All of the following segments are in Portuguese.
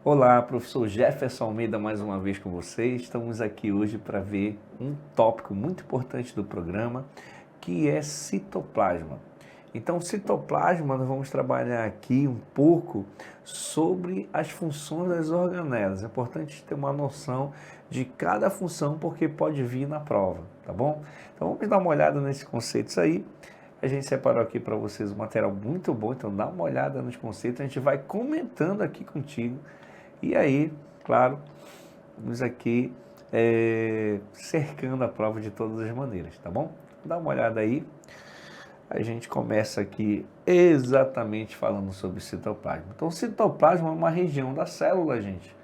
Olá, professor Jefferson Almeida mais uma vez com vocês. Estamos aqui hoje para ver um tópico muito importante do programa, que é citoplasma. Então, citoplasma, nós vamos trabalhar aqui um pouco sobre as funções das organelas. É importante ter uma noção de cada função, porque pode vir na prova, tá bom? Então, vamos dar uma olhada nesses conceitos aí. A gente separou aqui para vocês um material muito bom, então dá uma olhada nos conceitos, a gente vai comentando aqui contigo. E aí, claro, vamos aqui cercando a prova de todas as maneiras, tá bom? Dá uma olhada aí. A gente começa aqui exatamente falando sobre citoplasma. Então, o citoplasma é uma região da célula, gente,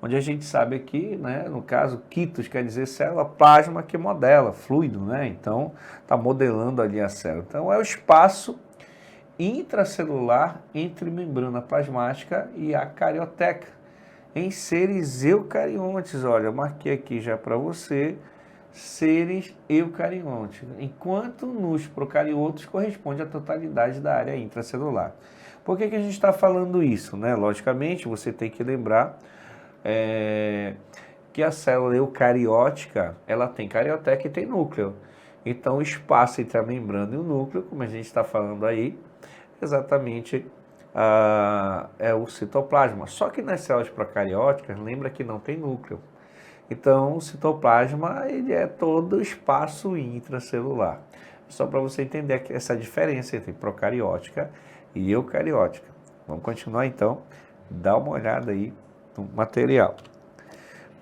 onde a gente sabe aqui, né, no caso, quitos quer dizer célula, plasma que modela, fluido, né? Então, está modelando ali a célula. Então, é o espaço intracelular entre membrana plasmática e a carioteca, em seres eucariontes. Olha, eu marquei aqui já para você, seres eucariontes, enquanto nos procariotos corresponde à totalidade da área intracelular. Por que a gente está falando isso, né? Logicamente, você tem que lembrar que a célula eucariótica, ela tem carioteca e tem núcleo. Então, o espaço entre a membrana e o núcleo, como a gente está falando aí, exatamente é o citoplasma. Só que nas células procarióticas, lembra que não tem núcleo. Então, o citoplasma ele é todo o espaço intracelular. Só para você entender essa diferença entre procariótica e eucariótica. Vamos continuar então. Dá uma olhada aí no material.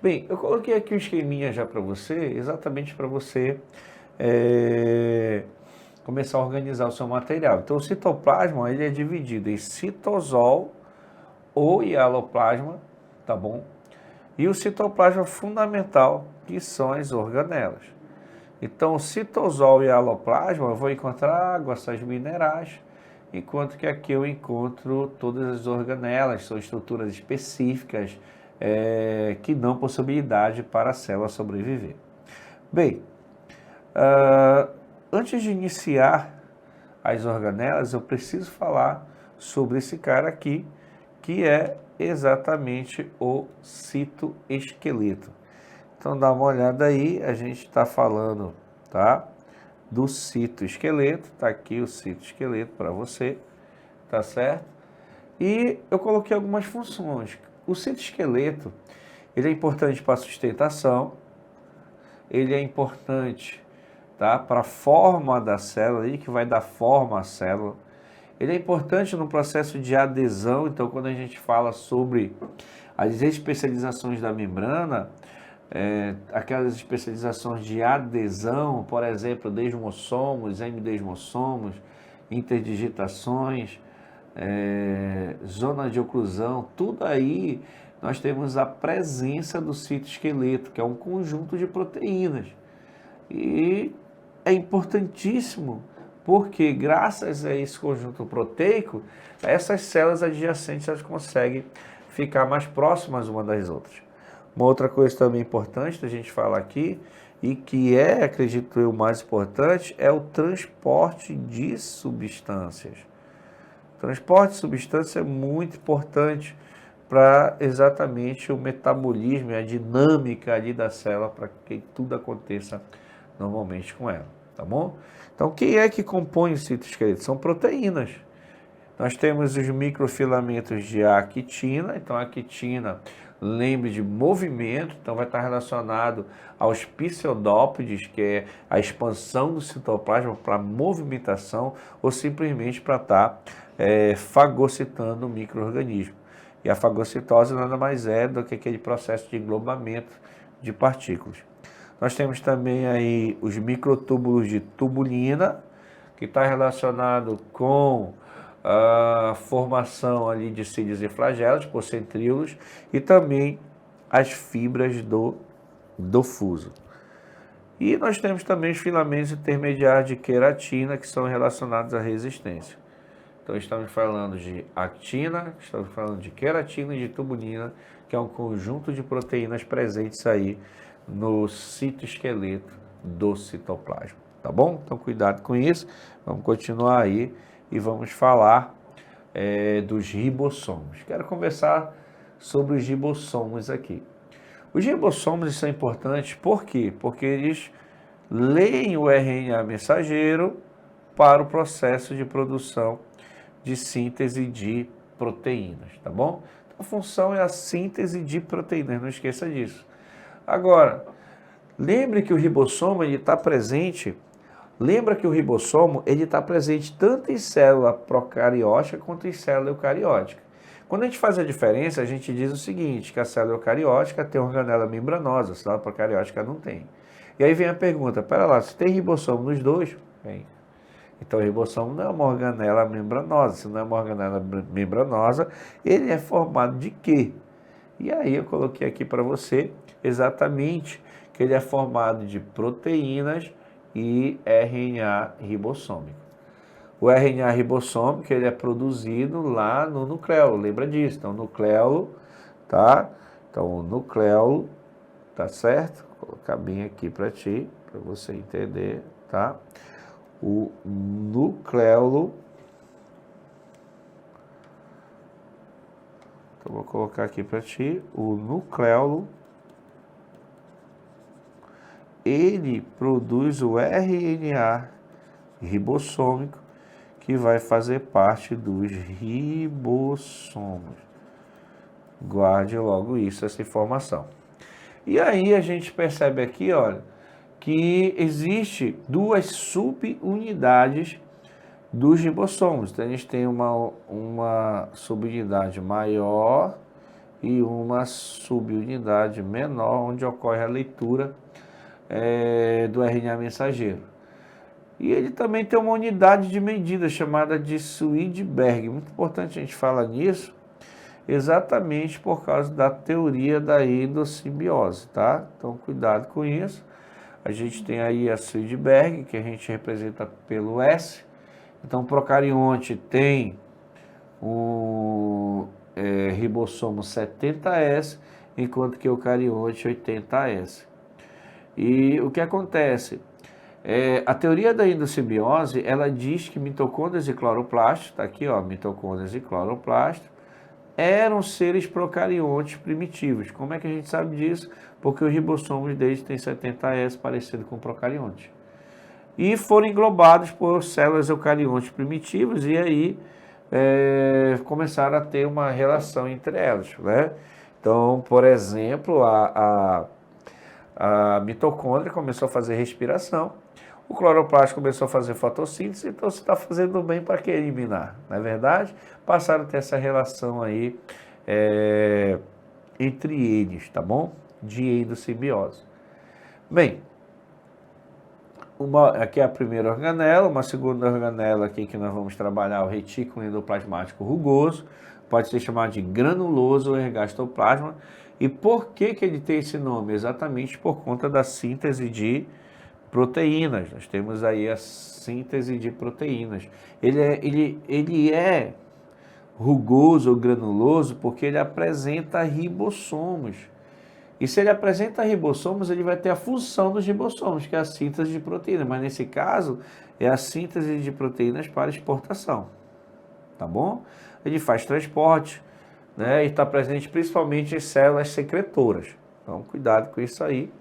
Bem, eu coloquei aqui um esqueminha já para você, exatamente para você começar a organizar o seu material. Então, o citoplasma ele é dividido em citosol ou hialoplasma, tá bom? E o citoplasma fundamental, que são as organelas. Então, o citosol e hialoplasma, eu vou encontrar água, sais minerais, enquanto que aqui eu encontro todas as organelas, são estruturas específicas que dão possibilidade para a célula sobreviver. Bem, antes de iniciar as organelas, eu preciso falar sobre esse cara aqui, que é exatamente o citoesqueleto. Então, dá uma olhada aí, a gente está falando, tá, do citoesqueleto, tá aqui o citoesqueleto para você, tá certo? E eu coloquei algumas funções. O citoesqueleto, ele é importante para a sustentação, ele é importante, tá, para a forma da célula, aí, que vai dar forma à célula. Ele é importante no processo de adesão, então quando a gente fala sobre as especializações da membrana, aquelas especializações de adesão, por exemplo, desmossomos, hemidesmossomos, interdigitações, zona de oclusão, tudo aí nós temos a presença do citoesqueleto, que é um conjunto de proteínas. E é importantíssimo porque, graças a esse conjunto proteico, essas células adjacentes elas conseguem ficar mais próximas umas das outras. Uma outra coisa também importante da gente falar aqui, e que é, acredito eu, mais importante, é o transporte de substâncias. O transporte de substâncias é muito importante para exatamente o metabolismo e a dinâmica ali da célula, para que tudo aconteça normalmente com ela, tá bom? Então, quem é que compõe o citoesqueleto? São proteínas. Nós temos os microfilamentos de actina, então a actina, lembre de movimento, então vai estar relacionado aos pseudópodes, que é a expansão do citoplasma para movimentação, ou simplesmente para estar fagocitando o micro-organismo. E a fagocitose nada mais é do que aquele processo de englobamento de partículas. Nós temos também aí os microtúbulos de tubulina, que está relacionado com a formação ali de cílios e flagelos por centríolos e também as fibras do fuso. E nós temos também os filamentos intermediários de queratina, que são relacionados à resistência. Então, estamos falando de actina, estamos falando de queratina e de tubulina, que é um conjunto de proteínas presentes aí no citoesqueleto do citoplasma, tá bom? Então, cuidado com isso. Vamos continuar aí e vamos falar dos ribossomos. Quero conversar sobre os ribossomos aqui. Os ribossomos são importantes, por quê? Porque eles leem o RNA mensageiro para o processo de produção de síntese de proteínas, tá bom? Então, a função é a síntese de proteínas, não esqueça disso. Agora, lembre que o ribossomo está presente, tanto em célula procariótica quanto em célula eucariótica. Quando a gente faz a diferença, a gente diz o seguinte, que a célula eucariótica tem organela membranosa, a célula procariótica não tem. E aí vem a pergunta, pera lá, se tem ribossomo nos dois, bem, então o ribossomo não é uma organela membranosa, se não é uma organela membranosa, ele é formado de quê? E aí eu coloquei aqui para você exatamente que ele é formado de proteínas e RNA ribossômico. O RNA ribossômico ele é produzido lá no nucleolo, lembra disso? Então, nucleolo, tá? Então, o nucleolo, tá certo? Vou colocar bem aqui para ti, para você entender, tá? O nucleolo, então vou colocar aqui para ti, o nucleolo, ele produz o RNA ribossômico, que vai fazer parte dos ribossomos. Guarde logo isso, essa informação. E aí a gente percebe aqui, olha, que existe duas subunidades dos ribossomos. Então a gente tem uma subunidade maior e uma subunidade menor, onde ocorre a leitura do RNA mensageiro. E ele também tem uma unidade de medida chamada de Swedberg. Muito importante a gente falar nisso, exatamente por causa da teoria da endossimbiose, tá? Então, cuidado com isso. A gente tem aí a Swedberg, que a gente representa pelo S. Então, o procarionte tem um ribossomo 70S, enquanto que o eucarionte 80S. E o que acontece? A teoria da endossimbiose, ela diz que mitocôndrias e cloroplastos, está aqui, ó, mitocôndrias e cloroplastos, eram seres procariontes primitivos. Como é que a gente sabe disso? Porque os ribossomos deles têm 70S parecido com procarionte. E foram englobados por células eucariontes primitivas e aí começaram a ter uma relação entre elas, né? Então, por exemplo, a mitocôndria começou a fazer respiração, o cloroplasto começou a fazer fotossíntese, então você está fazendo bem para que eliminar, não é verdade? Passaram a ter essa relação aí entre eles, tá bom? De endossimbiose. Bem, aqui é a primeira organela, uma segunda organela aqui que nós vamos trabalhar, o retículo endoplasmático rugoso, pode ser chamado de granuloso ou ergastoplasma. E por que ele tem esse nome? Exatamente por conta da síntese de proteínas. Nós temos aí a síntese de proteínas. Ele é rugoso ou granuloso porque ele apresenta ribossomos. E se ele apresenta ribossomos, ele vai ter a função dos ribossomos, que é a síntese de proteínas. Mas nesse caso, é a síntese de proteínas para exportação. Tá bom? Ele faz transporte, né? E está presente principalmente em células secretoras. Então, cuidado com isso aí.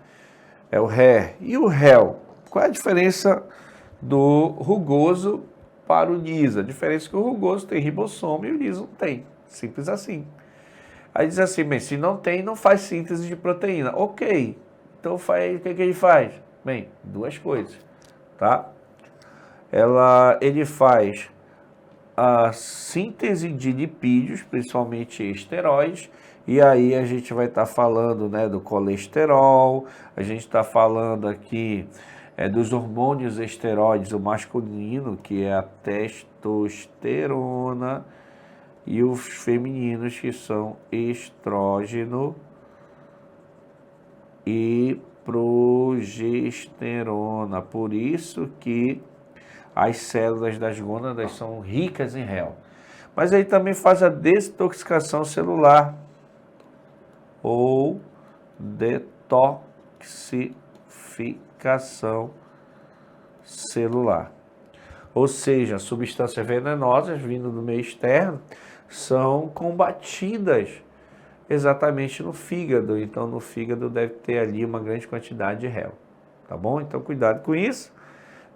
É o RE. E o REL? Qual é a diferença do rugoso para o NIS? A diferença é que o rugoso tem ribossomo e o NIS não tem. Simples assim. Aí diz assim, bem, se não tem, não faz síntese de proteína. Ok. Então, o que ele faz? Bem, duas coisas, tá? Ele faz a síntese de lipídios, principalmente esteróides, e aí a gente vai estar falando, né, do colesterol, a gente está falando aqui dos hormônios esteroides, o masculino, que é a testosterona, e os femininos, que são estrógeno e progesterona. Por isso que as células das gônadas são ricas em REL. Mas ele também faz a desintoxicação celular ou detoxificação celular. Ou seja, substâncias venenosas vindo do meio externo são combatidas exatamente no fígado. Então, no fígado deve ter ali uma grande quantidade de réu, tá bom? Então, cuidado com isso,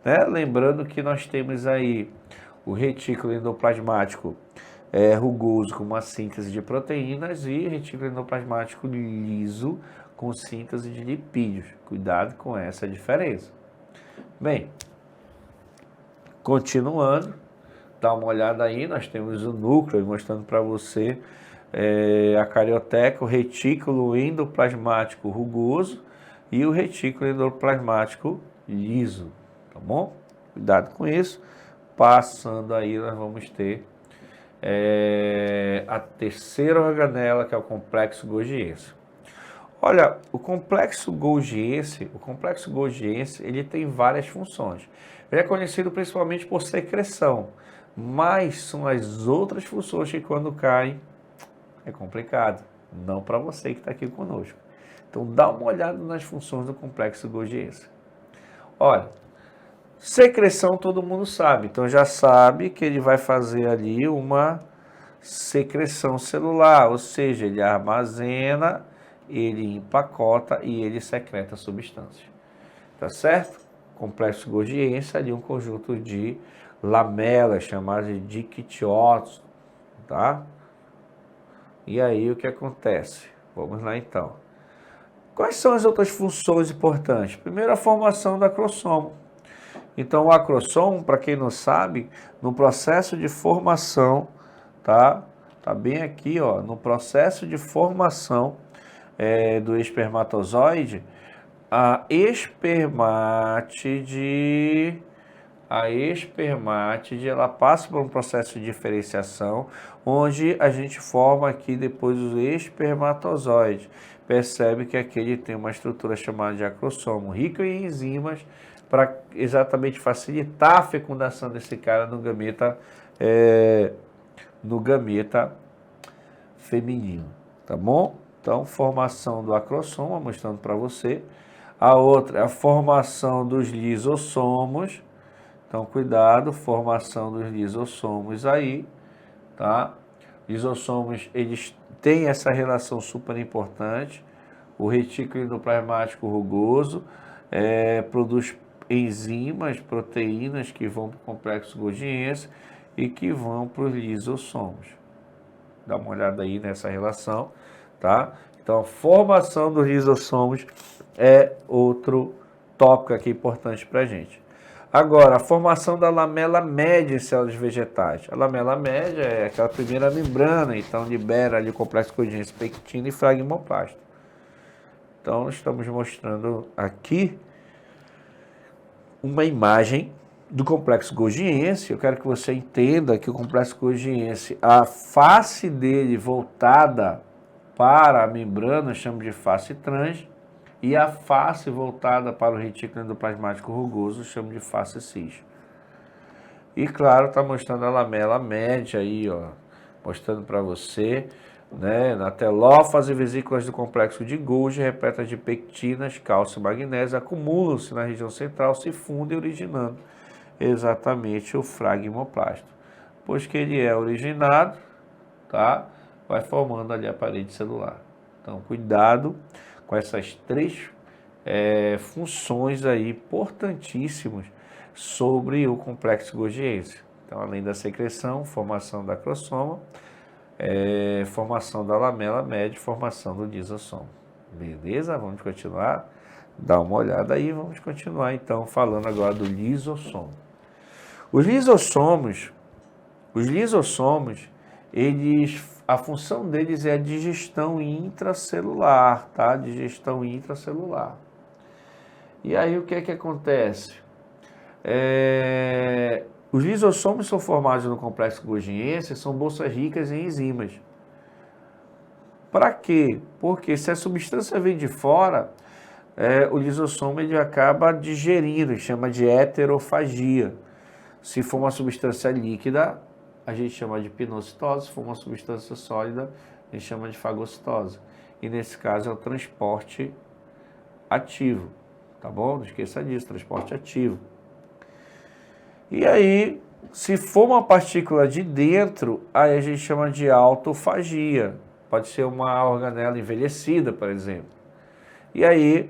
né? Lembrando que nós temos aí o retículo endoplasmático rugoso com uma síntese de proteínas e retículo endoplasmático liso com síntese de lipídios. Cuidado com essa diferença. Bem, continuando, dá uma olhada aí, nós temos o núcleo mostrando para você a carioteca, o retículo endoplasmático rugoso e o retículo endoplasmático liso, tá bom? Cuidado com isso. Passando aí, nós vamos ter a terceira organela, que é o complexo golgiense. Olha, o complexo golgiense, ele tem várias funções. Ele é conhecido principalmente por secreção, mas são as outras funções que quando caem é complicado, não para você que está aqui conosco. Então dá uma olhada nas funções do complexo golgiense. Olha, secreção todo mundo sabe, então já sabe que ele vai fazer ali uma secreção celular, ou seja, ele armazena, ele empacota e ele secreta substâncias, tá certo? Complexo golgiense ali um conjunto de lamelas chamadas de dictiotos, tá? E aí o que acontece? Vamos lá então. Quais são as outras funções importantes? Primeiro, a formação do acrossomo. Então, o acrossomo, para quem não sabe, no processo de formação, tá bem aqui, ó, no processo de formação do espermatozoide, a espermátide ela passa por um processo de diferenciação, onde a gente forma aqui depois o espermatozoide. Percebe que aqui ele tem uma estrutura chamada de acrossomo, rico em enzimas, para exatamente facilitar a fecundação desse cara no gameta feminino, tá bom? Então, formação do acrossoma, mostrando para você. A outra é a formação dos lisossomos. Então, cuidado, formação dos lisossomos aí, tá? Lisossomos, eles têm essa relação super importante. O retículo endoplasmático rugoso produz enzimas, proteínas que vão para o complexo golgiense e que vão para os lisossomos. Dá uma olhada aí nessa relação, tá? Então, a formação dos lisossomos é outro tópico aqui importante para a gente. Agora, a formação da lamela média em células vegetais. A lamela média é aquela primeira membrana, então libera ali o complexo golgiense, pectina e fragmoplasto. Então, estamos mostrando aqui uma imagem do complexo golgiense. Eu quero que você entenda que o complexo golgiense, a face dele voltada para a membrana, eu chamo de face trans, e a face voltada para o retículo endoplasmático rugoso, eu chamo de face cis. E claro, está mostrando a lamela média aí, ó, mostrando para você, né, na telófase, vesículas do complexo de Golgi, repletas de pectinas, cálcio e magnésio, acumulam-se na região central, se fundem, originando exatamente o fragmoplasto. Pois que ele é originado, tá, vai formando ali a parede celular. Então, cuidado com essas três funções aí importantíssimas sobre o complexo golgiense. Então, além da secreção, formação da acrossoma, formação da lamela média, formação do lisossomo. Beleza? Vamos continuar? Dá uma olhada aí, vamos continuar então falando agora do lisossomo. Os lisossomos, a função deles é a digestão intracelular, tá? Digestão intracelular. E aí o que é que acontece? Os lisossomos são formados no complexo golgiense, são bolsas ricas em enzimas. Para quê? Porque se a substância vem de fora, o lisossomo ele acaba digerindo, chama de heterofagia. Se for uma substância líquida, a gente chama de pinocitose. Se for uma substância sólida, a gente chama de fagocitose. E nesse caso é o transporte ativo, tá bom? Não esqueça disso, transporte ativo. E aí, se for uma partícula de dentro, aí a gente chama de autofagia. pode ser uma organela envelhecida, por exemplo. E aí,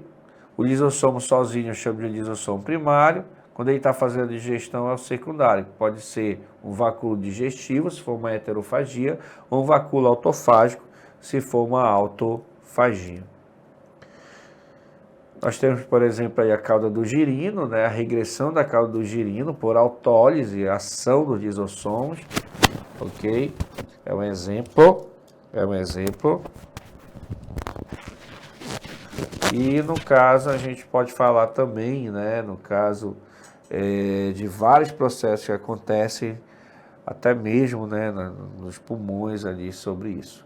o lisossomo sozinho eu chamo de lisossomo primário. Quando ele está fazendo a digestão, é o secundário. Pode ser um vacúolo digestivo, se for uma heterofagia, ou um vacúolo autofágico, se for uma autofagia. Nós temos, por exemplo, aí a cauda do girino, né? A regressão da cauda do girino por autólise, ação dos lisossomos, ok? É um exemplo. E no caso a gente pode falar também, né? No caso de vários processos que acontecem, até mesmo, né? Nos pulmões ali sobre isso.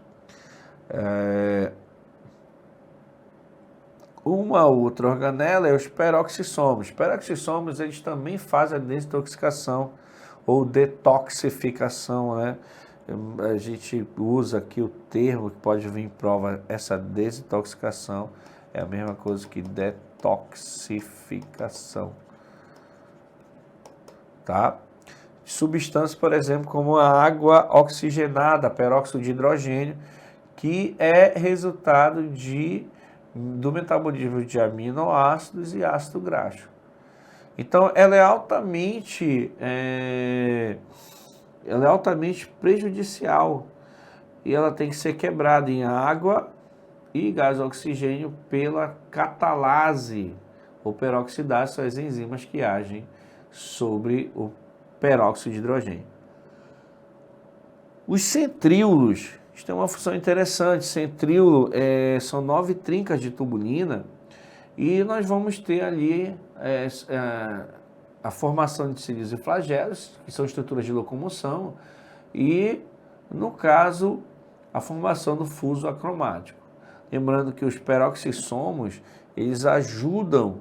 Uma outra organela é os peroxissomos. Os peroxissomos, eles também fazem a desintoxicação ou detoxificação, né? A gente usa aqui o termo que pode vir em prova, essa desintoxicação é a mesma coisa que detoxificação, tá? Substâncias, por exemplo, como a água oxigenada, peróxido de hidrogênio, que é resultado do metabolismo de aminoácidos e ácido graxo. Então, ela é altamente prejudicial e ela tem que ser quebrada em água e gás oxigênio pela catalase ou peroxidase, são as enzimas que agem sobre o peróxido de hidrogênio. Os centríolos, isso tem uma função interessante. Centríolo são 9 trincas de tubulina e nós vamos ter ali a formação de cilindros e flagelos, que são estruturas de locomoção, e, no caso, a formação do fuso acromático. Lembrando que os peroxissomos, eles ajudam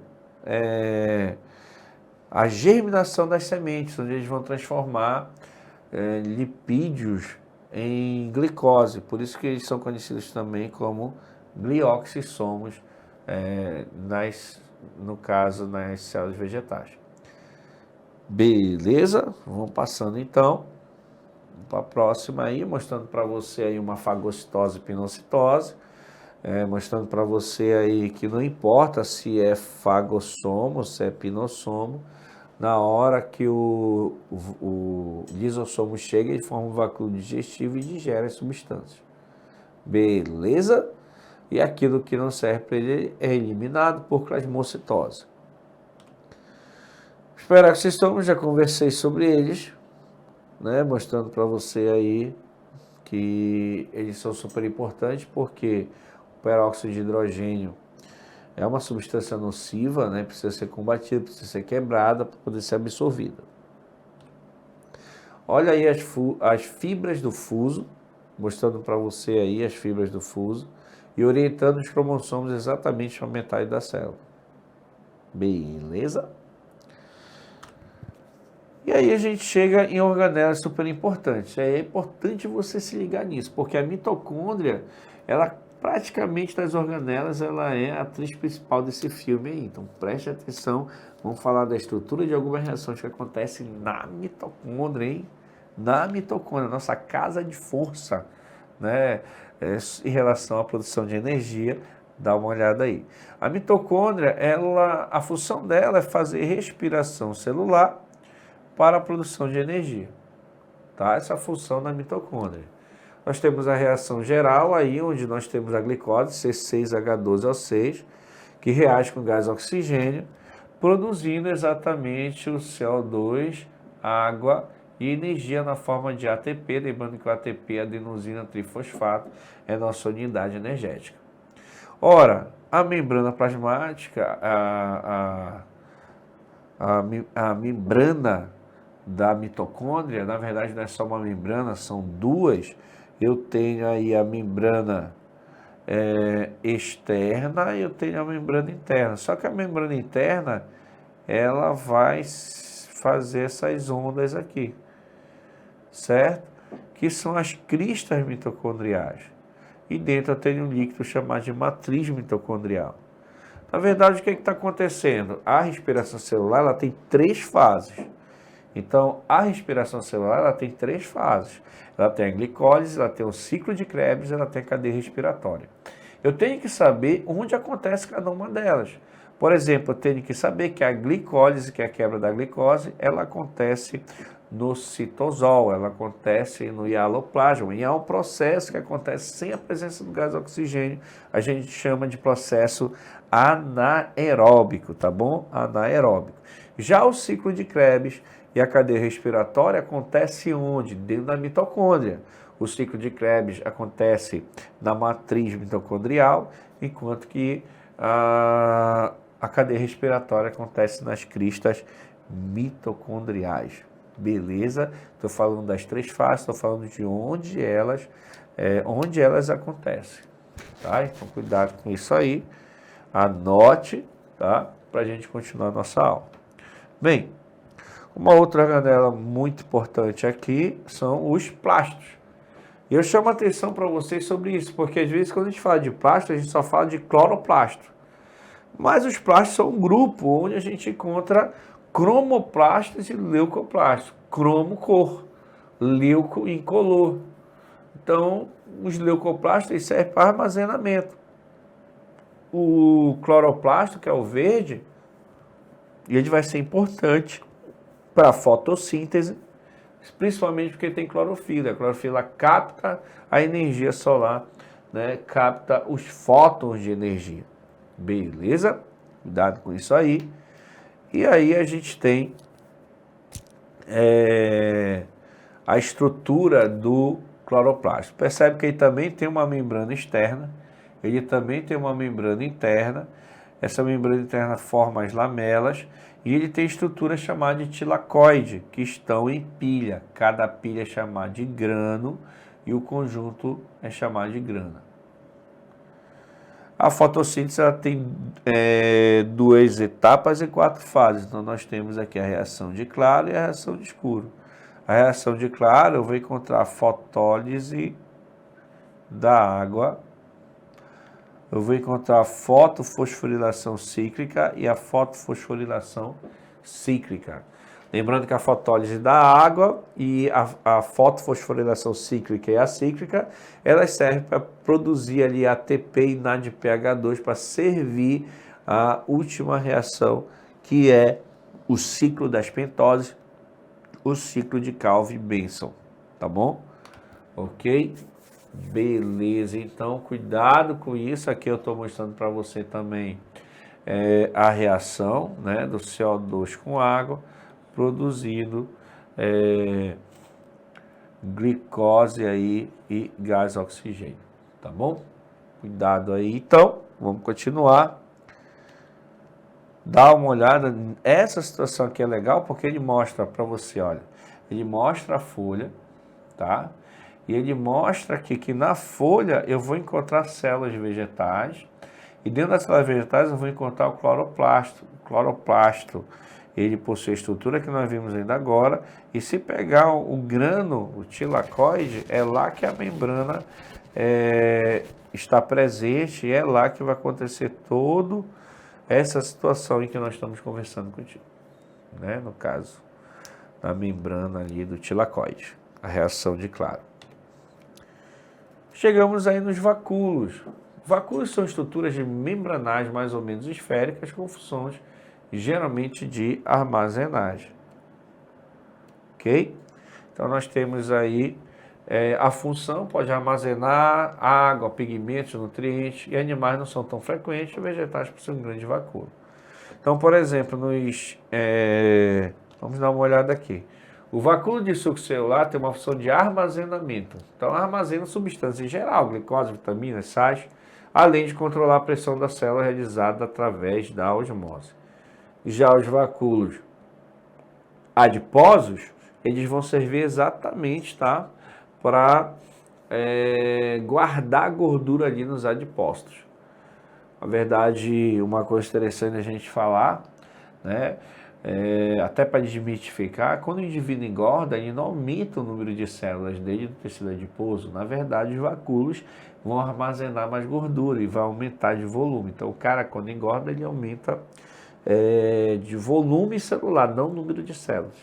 a germinação das sementes, onde eles vão transformar lipídios em glicose. Por isso que eles são conhecidos também como glioxissomos, no caso, nas células vegetais. Beleza? Vamos passando então para a próxima aí, mostrando para você aí uma fagocitose e pinocitose. Mostrando para você aí que não importa se é fagossomo, se é pinossomo, na hora que o lisossomo chega, ele forma um vacúolo digestivo e digere as substâncias. Beleza? E aquilo que não serve para ele é eliminado por plasmocitose. Os peroxissomos, já conversei sobre eles, né? Mostrando para você aí que eles são super importantes porque o peróxido de hidrogênio é uma substância nociva, né? Precisa ser combatida, precisa ser quebrada para poder ser absorvida. Olha aí as fibras do fuso, mostrando para você aí as fibras do fuso e orientando os cromossomos exatamente para a metade da célula. Beleza? E aí a gente chega em organelas super importantes. É importante você se ligar nisso, porque a mitocôndria, ela praticamente das organelas, ela é a atriz principal desse filme aí. Então preste atenção, vamos falar da estrutura de algumas reações que acontecem na mitocôndria, hein? Na mitocôndria, nossa casa de força, né? Em relação à produção de energia, dá uma olhada aí. A mitocôndria, a função dela é fazer respiração celular para a produção de energia, tá? Essa é a função da mitocôndria. Nós temos a reação geral aí, onde nós temos a glicose, C6H12O6, que reage com gás oxigênio, produzindo exatamente o CO2, água e energia na forma de ATP, lembrando que o ATP, adenosina trifosfato, é nossa unidade energética. Ora, a membrana plasmática, a membrana da mitocôndria, na verdade não é só uma membrana, são duas. Eu tenho aí a membrana externa e eu tenho a membrana interna. Só que a membrana interna, ela vai fazer essas ondas aqui, certo? Que são as cristas mitocondriais. E dentro eu tenho um líquido chamado de matriz mitocondrial. Na verdade, o que está acontecendo? A respiração celular, ela tem 3 fases. Então, a respiração celular ela tem 3 fases. Ela tem a glicólise, ela tem o ciclo de Krebs, ela tem a cadeia respiratória. Eu tenho que saber onde acontece cada uma delas. Por exemplo, eu tenho que saber que a glicólise, que é a quebra da glicose, ela acontece no citosol, ela acontece no hialoplasma, e é um processo que acontece sem a presença do gás oxigênio, a gente chama de processo anaeróbico, tá bom? Anaeróbico. Já o ciclo de Krebs e a cadeia respiratória acontece onde? Dentro da mitocôndria. O ciclo de Krebs acontece na matriz mitocondrial, enquanto que a cadeia respiratória acontece nas cristas mitocondriais. Beleza? Estou falando das 3 fases, estou falando de onde elas acontecem. Tá? Então, cuidado com isso aí. Anote, tá? Para a gente continuar a nossa aula. Bem, uma outra janela muito importante aqui são os plastos. E eu chamo a atenção para vocês sobre isso, porque às vezes quando a gente fala de plasto, a gente só fala de cloroplasto. Mas os plastos são um grupo onde a gente encontra cromoplastos e leucoplastos. Cromo, cor, leuco, incolor. Então, os leucoplastos servem para armazenamento. O cloroplasto, que é o verde, ele vai ser importante para a fotossíntese, principalmente porque tem clorofila. A clorofila capta a energia solar, né? Capta os fótons de energia. Beleza? Cuidado com isso aí. E aí a gente tem a estrutura do cloroplasto. Percebe que ele também tem uma membrana externa, ele também tem uma membrana interna. Essa membrana interna forma as lamelas e ele tem estrutura chamada de tilacoide, que estão em pilha. Cada pilha é chamada de grano e o conjunto é chamado de grana. A fotossíntese ela tem 2 etapas e 4 fases. Então, nós temos aqui a reação de claro e a reação de escuro. A reação de claro, eu vou encontrar a fotólise da água. Eu vou encontrar a fotofosforilação cíclica e a fotofosforilação cíclica. Lembrando que a fotólise da água e a fotofosforilação cíclica e acíclica, elas servem para produzir ali ATP e NADPH2 para servir a última reação, que é o ciclo das pentoses, o ciclo de Calvin-Benson, tá bom? Ok? Beleza, então cuidado com isso. Aqui eu estou mostrando para você também a reação, né, do CO2 com água, produzindo glicose aí e gás oxigênio, tá bom? Cuidado aí. Então, vamos continuar. Dá uma olhada. Essa situação aqui é legal porque ele mostra para você, olha, ele mostra a folha, tá? E ele mostra aqui que na folha eu vou encontrar células vegetais e dentro das células vegetais eu vou encontrar o cloroplasto. O cloroplasto, ele possui a estrutura que nós vimos ainda agora, e se pegar o grano, o tilacoide, é lá que a membrana está presente e é lá que vai acontecer toda essa situação em que nós estamos conversando contigo, né? No caso, da membrana ali do tilacoide, a reação de claro. Chegamos aí nos vacúolos. Vacúolos são estruturas de membranais mais ou menos esféricas com funções geralmente de armazenagem. Ok? Então nós temos aí a função, pode armazenar água, pigmentos, nutrientes, e animais não são tão frequentes, e vegetais possuem um grande vacúolo. Então, por exemplo, vamos dar uma olhada aqui. O vacúolo de suco celular tem uma função de armazenamento. Então, armazena substâncias em geral, glicose, vitaminas, sais, além de controlar a pressão da célula realizada através da osmose. Já os vacúolos adiposos, eles vão servir exatamente, tá, para guardar a gordura ali nos adipócitos. Na verdade, uma coisa interessante a gente falar, né, até para desmitificar, quando o indivíduo engorda, ele não aumenta o número de células dele do tecido adiposo. Na verdade, os vacúolos vão armazenar mais gordura e vai aumentar de volume. Então, o cara, quando engorda, ele aumenta de volume celular, não número de células.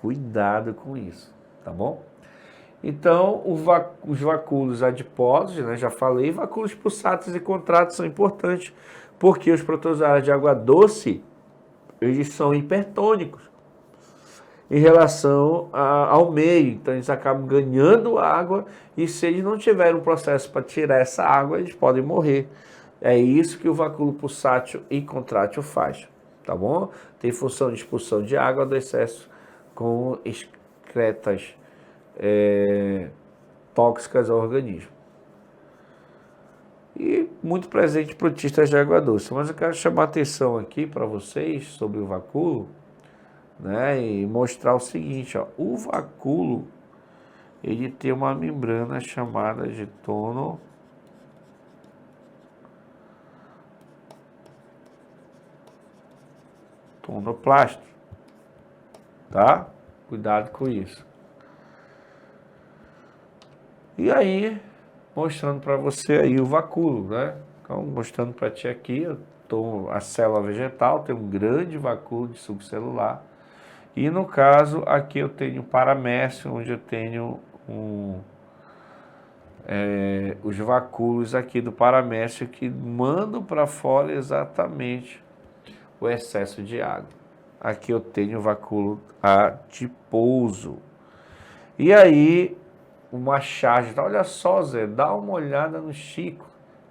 Cuidado com isso, tá bom? Então, os vacúolos adiposos, né, já falei, vacúolos pulsáteis e contratos são importantes, porque os protozoários de água doce, eles são hipertônicos em relação ao meio, então eles acabam ganhando água, e se eles não tiverem um processo para tirar essa água, eles podem morrer. É isso que o vacúolo pulsátil e contrátil faz, tá bom? Tem função de expulsão de água do excesso com excretas tóxicas ao organismo. E muito presente em protistas de água doce. Mas eu quero chamar a atenção aqui para vocês sobre o vacúolo, né, e mostrar o seguinte, ó, o vacúolo, ele tem uma membrana chamada de tonoplasto, tá? Cuidado com isso. E aí, mostrando para você aí o vacúolo, né? Então, mostrando para ti aqui, a célula vegetal tem um grande vacúolo de suco celular. E no caso, aqui eu tenho o paramécio, onde eu tenho os vacúolos aqui do paramécio que mandam para fora exatamente o excesso de água. Aqui eu tenho o vacúolo adiposo. E aí, uma charge, olha só, Zé, dá uma olhada no Chico.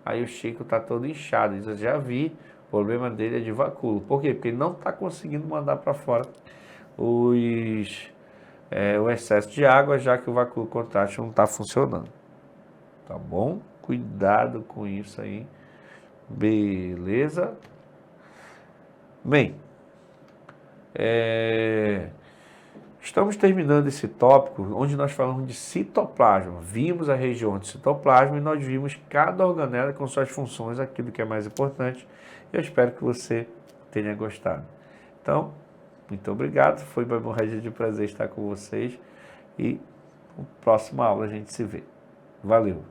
Aí o Chico está todo inchado, eu já vi, o problema dele é de vacúolo. Por quê? Porque ele não está conseguindo mandar para fora o excesso de água, já que o vacúolo contrátil não está funcionando. Tá bom? Cuidado com isso aí. Beleza? Bem, estamos terminando esse tópico onde nós falamos de citoplasma. Vimos a região de citoplasma e nós vimos cada organela com suas funções, aquilo que é mais importante. Eu espero que você tenha gostado. Então, muito obrigado. Foi uma hemorragia de prazer estar com vocês. E na próxima aula a gente se vê. Valeu!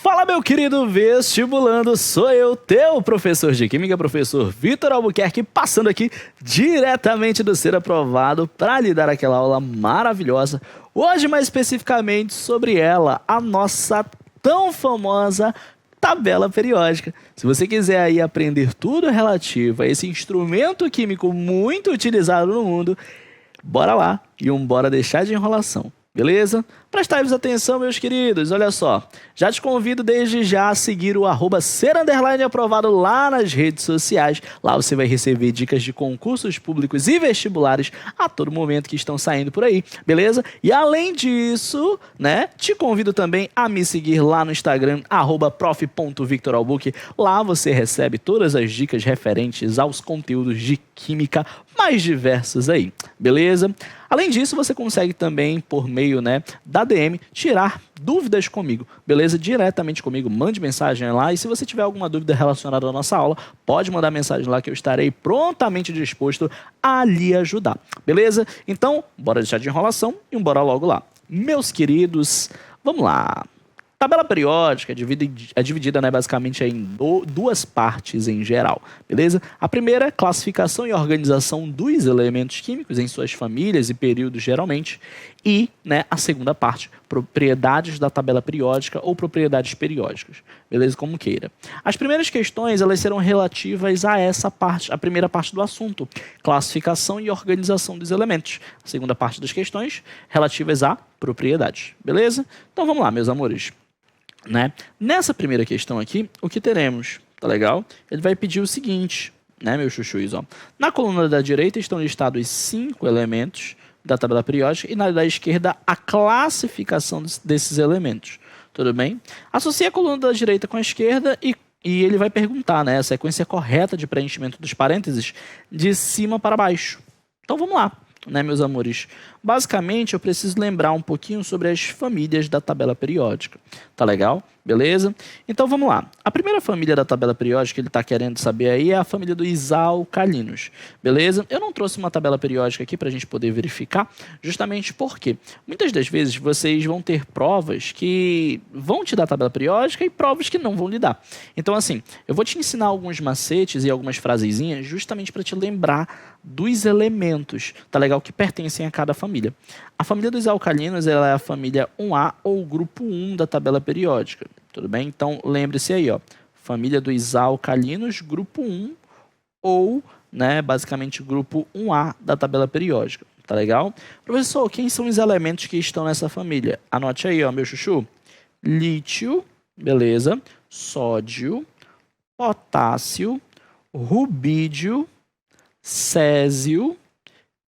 Fala, meu querido vestibulando, sou eu, teu professor de Química, professor Vitor Albuquerque, passando aqui diretamente do Ser Aprovado para lhe dar aquela aula maravilhosa. Hoje, mais especificamente, sobre ela, a nossa tão famosa tabela periódica. Se você quiser aí aprender tudo relativo a esse instrumento químico muito utilizado no mundo, bora lá e bora deixar de enrolação. Beleza? Prestai-vos atenção, meus queridos, olha só. Já te convido desde já a seguir o @ser_aprovado lá nas redes sociais. Lá você vai receber dicas de concursos públicos e vestibulares a todo momento que estão saindo por aí, beleza? E além disso, né, te convido também a me seguir lá no Instagram, @prof.victoralbuque. Lá você recebe todas as dicas referentes aos conteúdos de química mais diversos aí, beleza? Além disso, você consegue também, por meio, né, da DM, tirar dúvidas comigo, beleza? Diretamente comigo, mande mensagem lá. E se você tiver alguma dúvida relacionada à nossa aula, pode mandar mensagem lá que eu estarei prontamente disposto a lhe ajudar, beleza? Então, bora deixar de enrolação e bora logo lá. Meus queridos, vamos lá. Tabela periódica é dividida, né, basicamente em duas partes em geral, beleza? A primeira é classificação e organização dos elementos químicos em suas famílias e períodos geralmente. E, né, a segunda parte, propriedades da tabela periódica ou propriedades periódicas, beleza? Como queira. As primeiras questões, elas serão relativas a essa parte, a primeira parte do assunto, classificação e organização dos elementos. A segunda parte das questões, relativas a propriedades, beleza? Então vamos lá, meus amores. Né? Nessa primeira questão aqui, o que teremos? Tá legal? Ele vai pedir o seguinte, né, meus chuchus? Ó. Na coluna da direita estão listados 5 elementos da tabela periódica e na da esquerda a classificação desses elementos. Tudo bem? Associe a coluna da direita com a esquerda e ele vai perguntar, né, a sequência correta de preenchimento dos parênteses de cima para baixo. Então vamos lá. Né, meus amores? Basicamente, eu preciso lembrar um pouquinho sobre as famílias da tabela periódica. Tá legal? Beleza? Então, vamos lá. A primeira família da tabela periódica que ele está querendo saber aí é a família dos alcalinos. Beleza? Eu não trouxe uma tabela periódica aqui para a gente poder verificar, justamente porque muitas das vezes vocês vão ter provas que vão te dar tabela periódica e provas que não vão lhe dar. Então, assim, eu vou te ensinar alguns macetes e algumas frasezinhas justamente para te lembrar dos elementos, tá legal? Que pertencem a cada família. A família dos alcalinos, ela é a família 1A ou grupo 1 da tabela periódica. Tudo bem? Então, lembre-se aí, ó. Família dos alcalinos, grupo 1 ou, né, basicamente, grupo 1A da tabela periódica. Tá legal? Professor, quem são os elementos que estão nessa família? Anote aí, ó, meu chuchu. Lítio, beleza? Sódio, potássio, rubídio, césio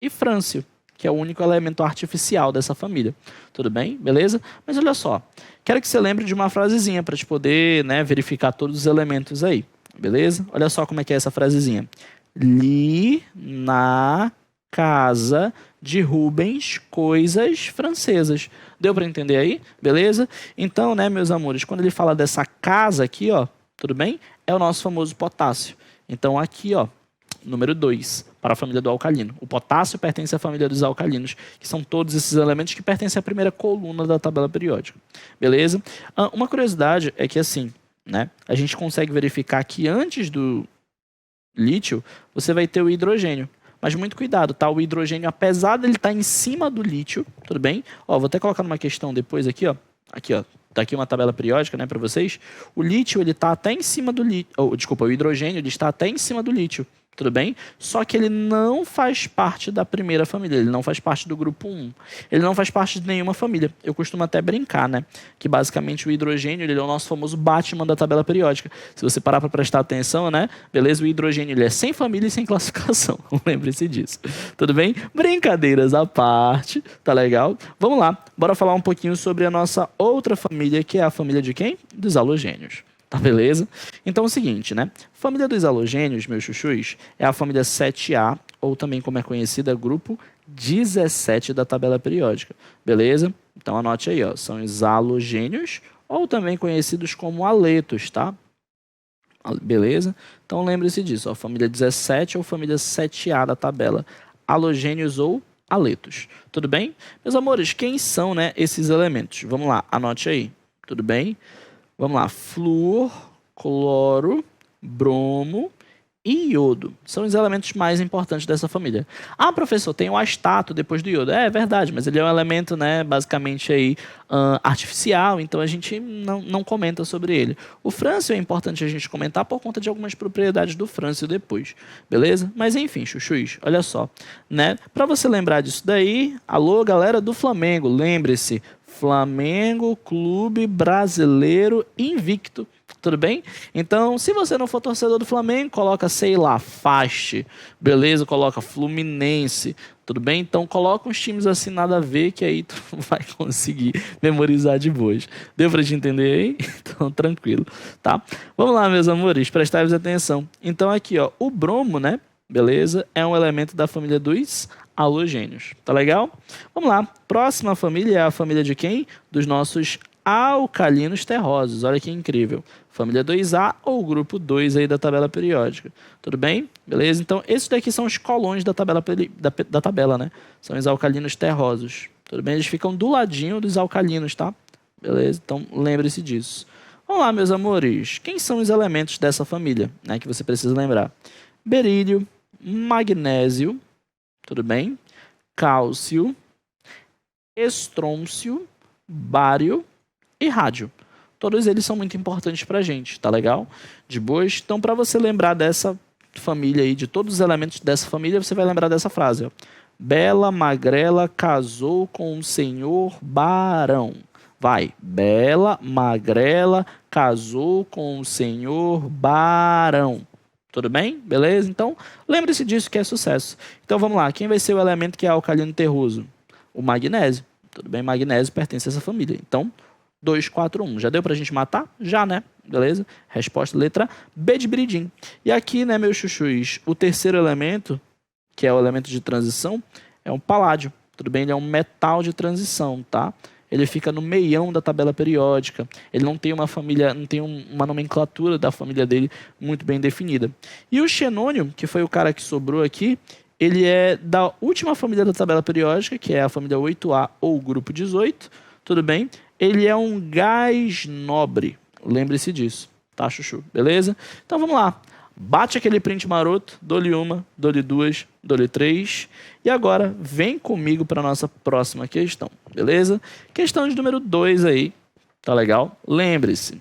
e frâncio, que é o único elemento artificial dessa família. Tudo bem? Beleza? Mas olha só, quero que você lembre de uma frasezinha para te poder, né, verificar todos os elementos aí. Beleza? Olha só como é que é essa frasezinha. Li na casa de Rubens coisas francesas. Deu para entender aí? Beleza? Então, né, meus amores, quando ele fala dessa casa aqui, ó, tudo bem? É o nosso famoso potássio. Então, aqui, ó, número 2, para a família do alcalino. O potássio pertence à família dos alcalinos, que são todos esses elementos que pertencem à primeira coluna da tabela periódica. Beleza? Uma curiosidade é que, assim, né, a gente consegue verificar que antes do lítio, você vai ter o hidrogênio. Mas muito cuidado, tá? O hidrogênio, apesar dele estar em cima do lítio, tudo bem? Ó, vou até colocar numa questão depois aqui, ó. Aqui, ó. Tá aqui uma tabela periódica, né, para vocês. O lítio, ele tá até em cima do lítio. Desculpa, o hidrogênio, ele está até em cima do lítio. Tudo bem? Só que ele não faz parte da primeira família, ele não faz parte do grupo 1. Ele não faz parte de nenhuma família. Eu costumo até brincar, né? Que basicamente o hidrogênio, ele é o nosso famoso Batman da tabela periódica. Se você parar para prestar atenção, né? Beleza? O hidrogênio, ele é sem família e sem classificação. Lembre-se disso. Tudo bem? Brincadeiras à parte, tá legal? Vamos lá, bora falar um pouquinho sobre a nossa outra família, que é a família de quem? Dos halogênios. Tá, beleza? Então é o seguinte, né? Família dos halogênios, meus chuchus, é a família 7A, ou também como é conhecida, grupo 17 da tabela periódica. Beleza? Então anote aí, ó. São os halogênios, ou também conhecidos como haletos, tá? Beleza? Então lembre-se disso, ó. Família 17 ou família 7A da tabela. Halogênios ou haletos. Tudo bem? Meus amores, quem são, né, esses elementos? Vamos lá, anote aí. Tudo bem? Vamos lá, flúor, cloro, bromo e iodo. São os elementos mais importantes dessa família. Ah, professor, tem o astato depois do iodo. É verdade, mas ele é um elemento, né, basicamente aí, artificial, então a gente não comenta sobre ele. O frâncio é importante a gente comentar por conta de algumas propriedades do frâncio depois, beleza? Mas enfim, chuchus, olha só, né? Para você lembrar disso daí, alô, galera do Flamengo, lembre-se, Flamengo, clube brasileiro invicto, tudo bem? Então, se você não for torcedor do Flamengo, coloca, sei lá, Fast, beleza? Coloca Fluminense, tudo bem? Então, coloca uns times assim, nada a ver, que aí tu vai conseguir memorizar de boas. Deu pra te entender aí? Então, tranquilo, tá? Vamos lá, meus amores, prestai atenção. Então, aqui, ó, o bromo, né? Beleza? É um elemento da família dos halogênios. Tá legal? Vamos lá. Próxima família é a família de quem? Dos nossos alcalinos terrosos. Olha que incrível. Família 2A ou grupo 2 aí da tabela periódica. Tudo bem? Beleza? Então, esses daqui são os colões da tabela, né? São os alcalinos terrosos. Tudo bem? Eles ficam do ladinho dos alcalinos, tá? Beleza? Então, lembre-se disso. Vamos lá, meus amores. Quem são os elementos dessa família, né, que você precisa lembrar? Berílio, magnésio, tudo bem? Cálcio, estrôncio, bário e rádio. Todos eles são muito importantes para a gente, tá legal? De boas? Então, para você lembrar dessa família aí, de todos os elementos dessa família, você vai lembrar dessa frase, ó. Bela Magrela casou com o senhor barão. Vai. Bela Magrela casou com o senhor barão. Tudo bem? Beleza? Então, lembre-se disso que é sucesso. Então, vamos lá. Quem vai ser o elemento que é alcalino terroso? O magnésio. Tudo bem? Magnésio pertence a essa família. Então, 2, 4, 1. Já deu pra gente matar? Já, né? Beleza? Resposta letra B de biridim. E aqui, né, meus chuchus, o terceiro elemento, que é o elemento de transição, é um paládio. Tudo bem? Ele é um metal de transição, tá? Ele fica no meião da tabela periódica. Ele não tem uma família, não tem uma nomenclatura da família dele muito bem definida. E o xenônio, que foi o cara que sobrou aqui, ele é da última família da tabela periódica, que é a família 8A ou grupo 18. Tudo bem? Ele é um gás nobre. Lembre-se disso, tá, chuchu? Beleza? Então vamos lá. Bate aquele print maroto, dou-lhe uma, dou-lhe duas, dou-lhe três. E agora, vem comigo para a nossa próxima questão, beleza? Questão de número 2 aí, tá legal? Lembre-se,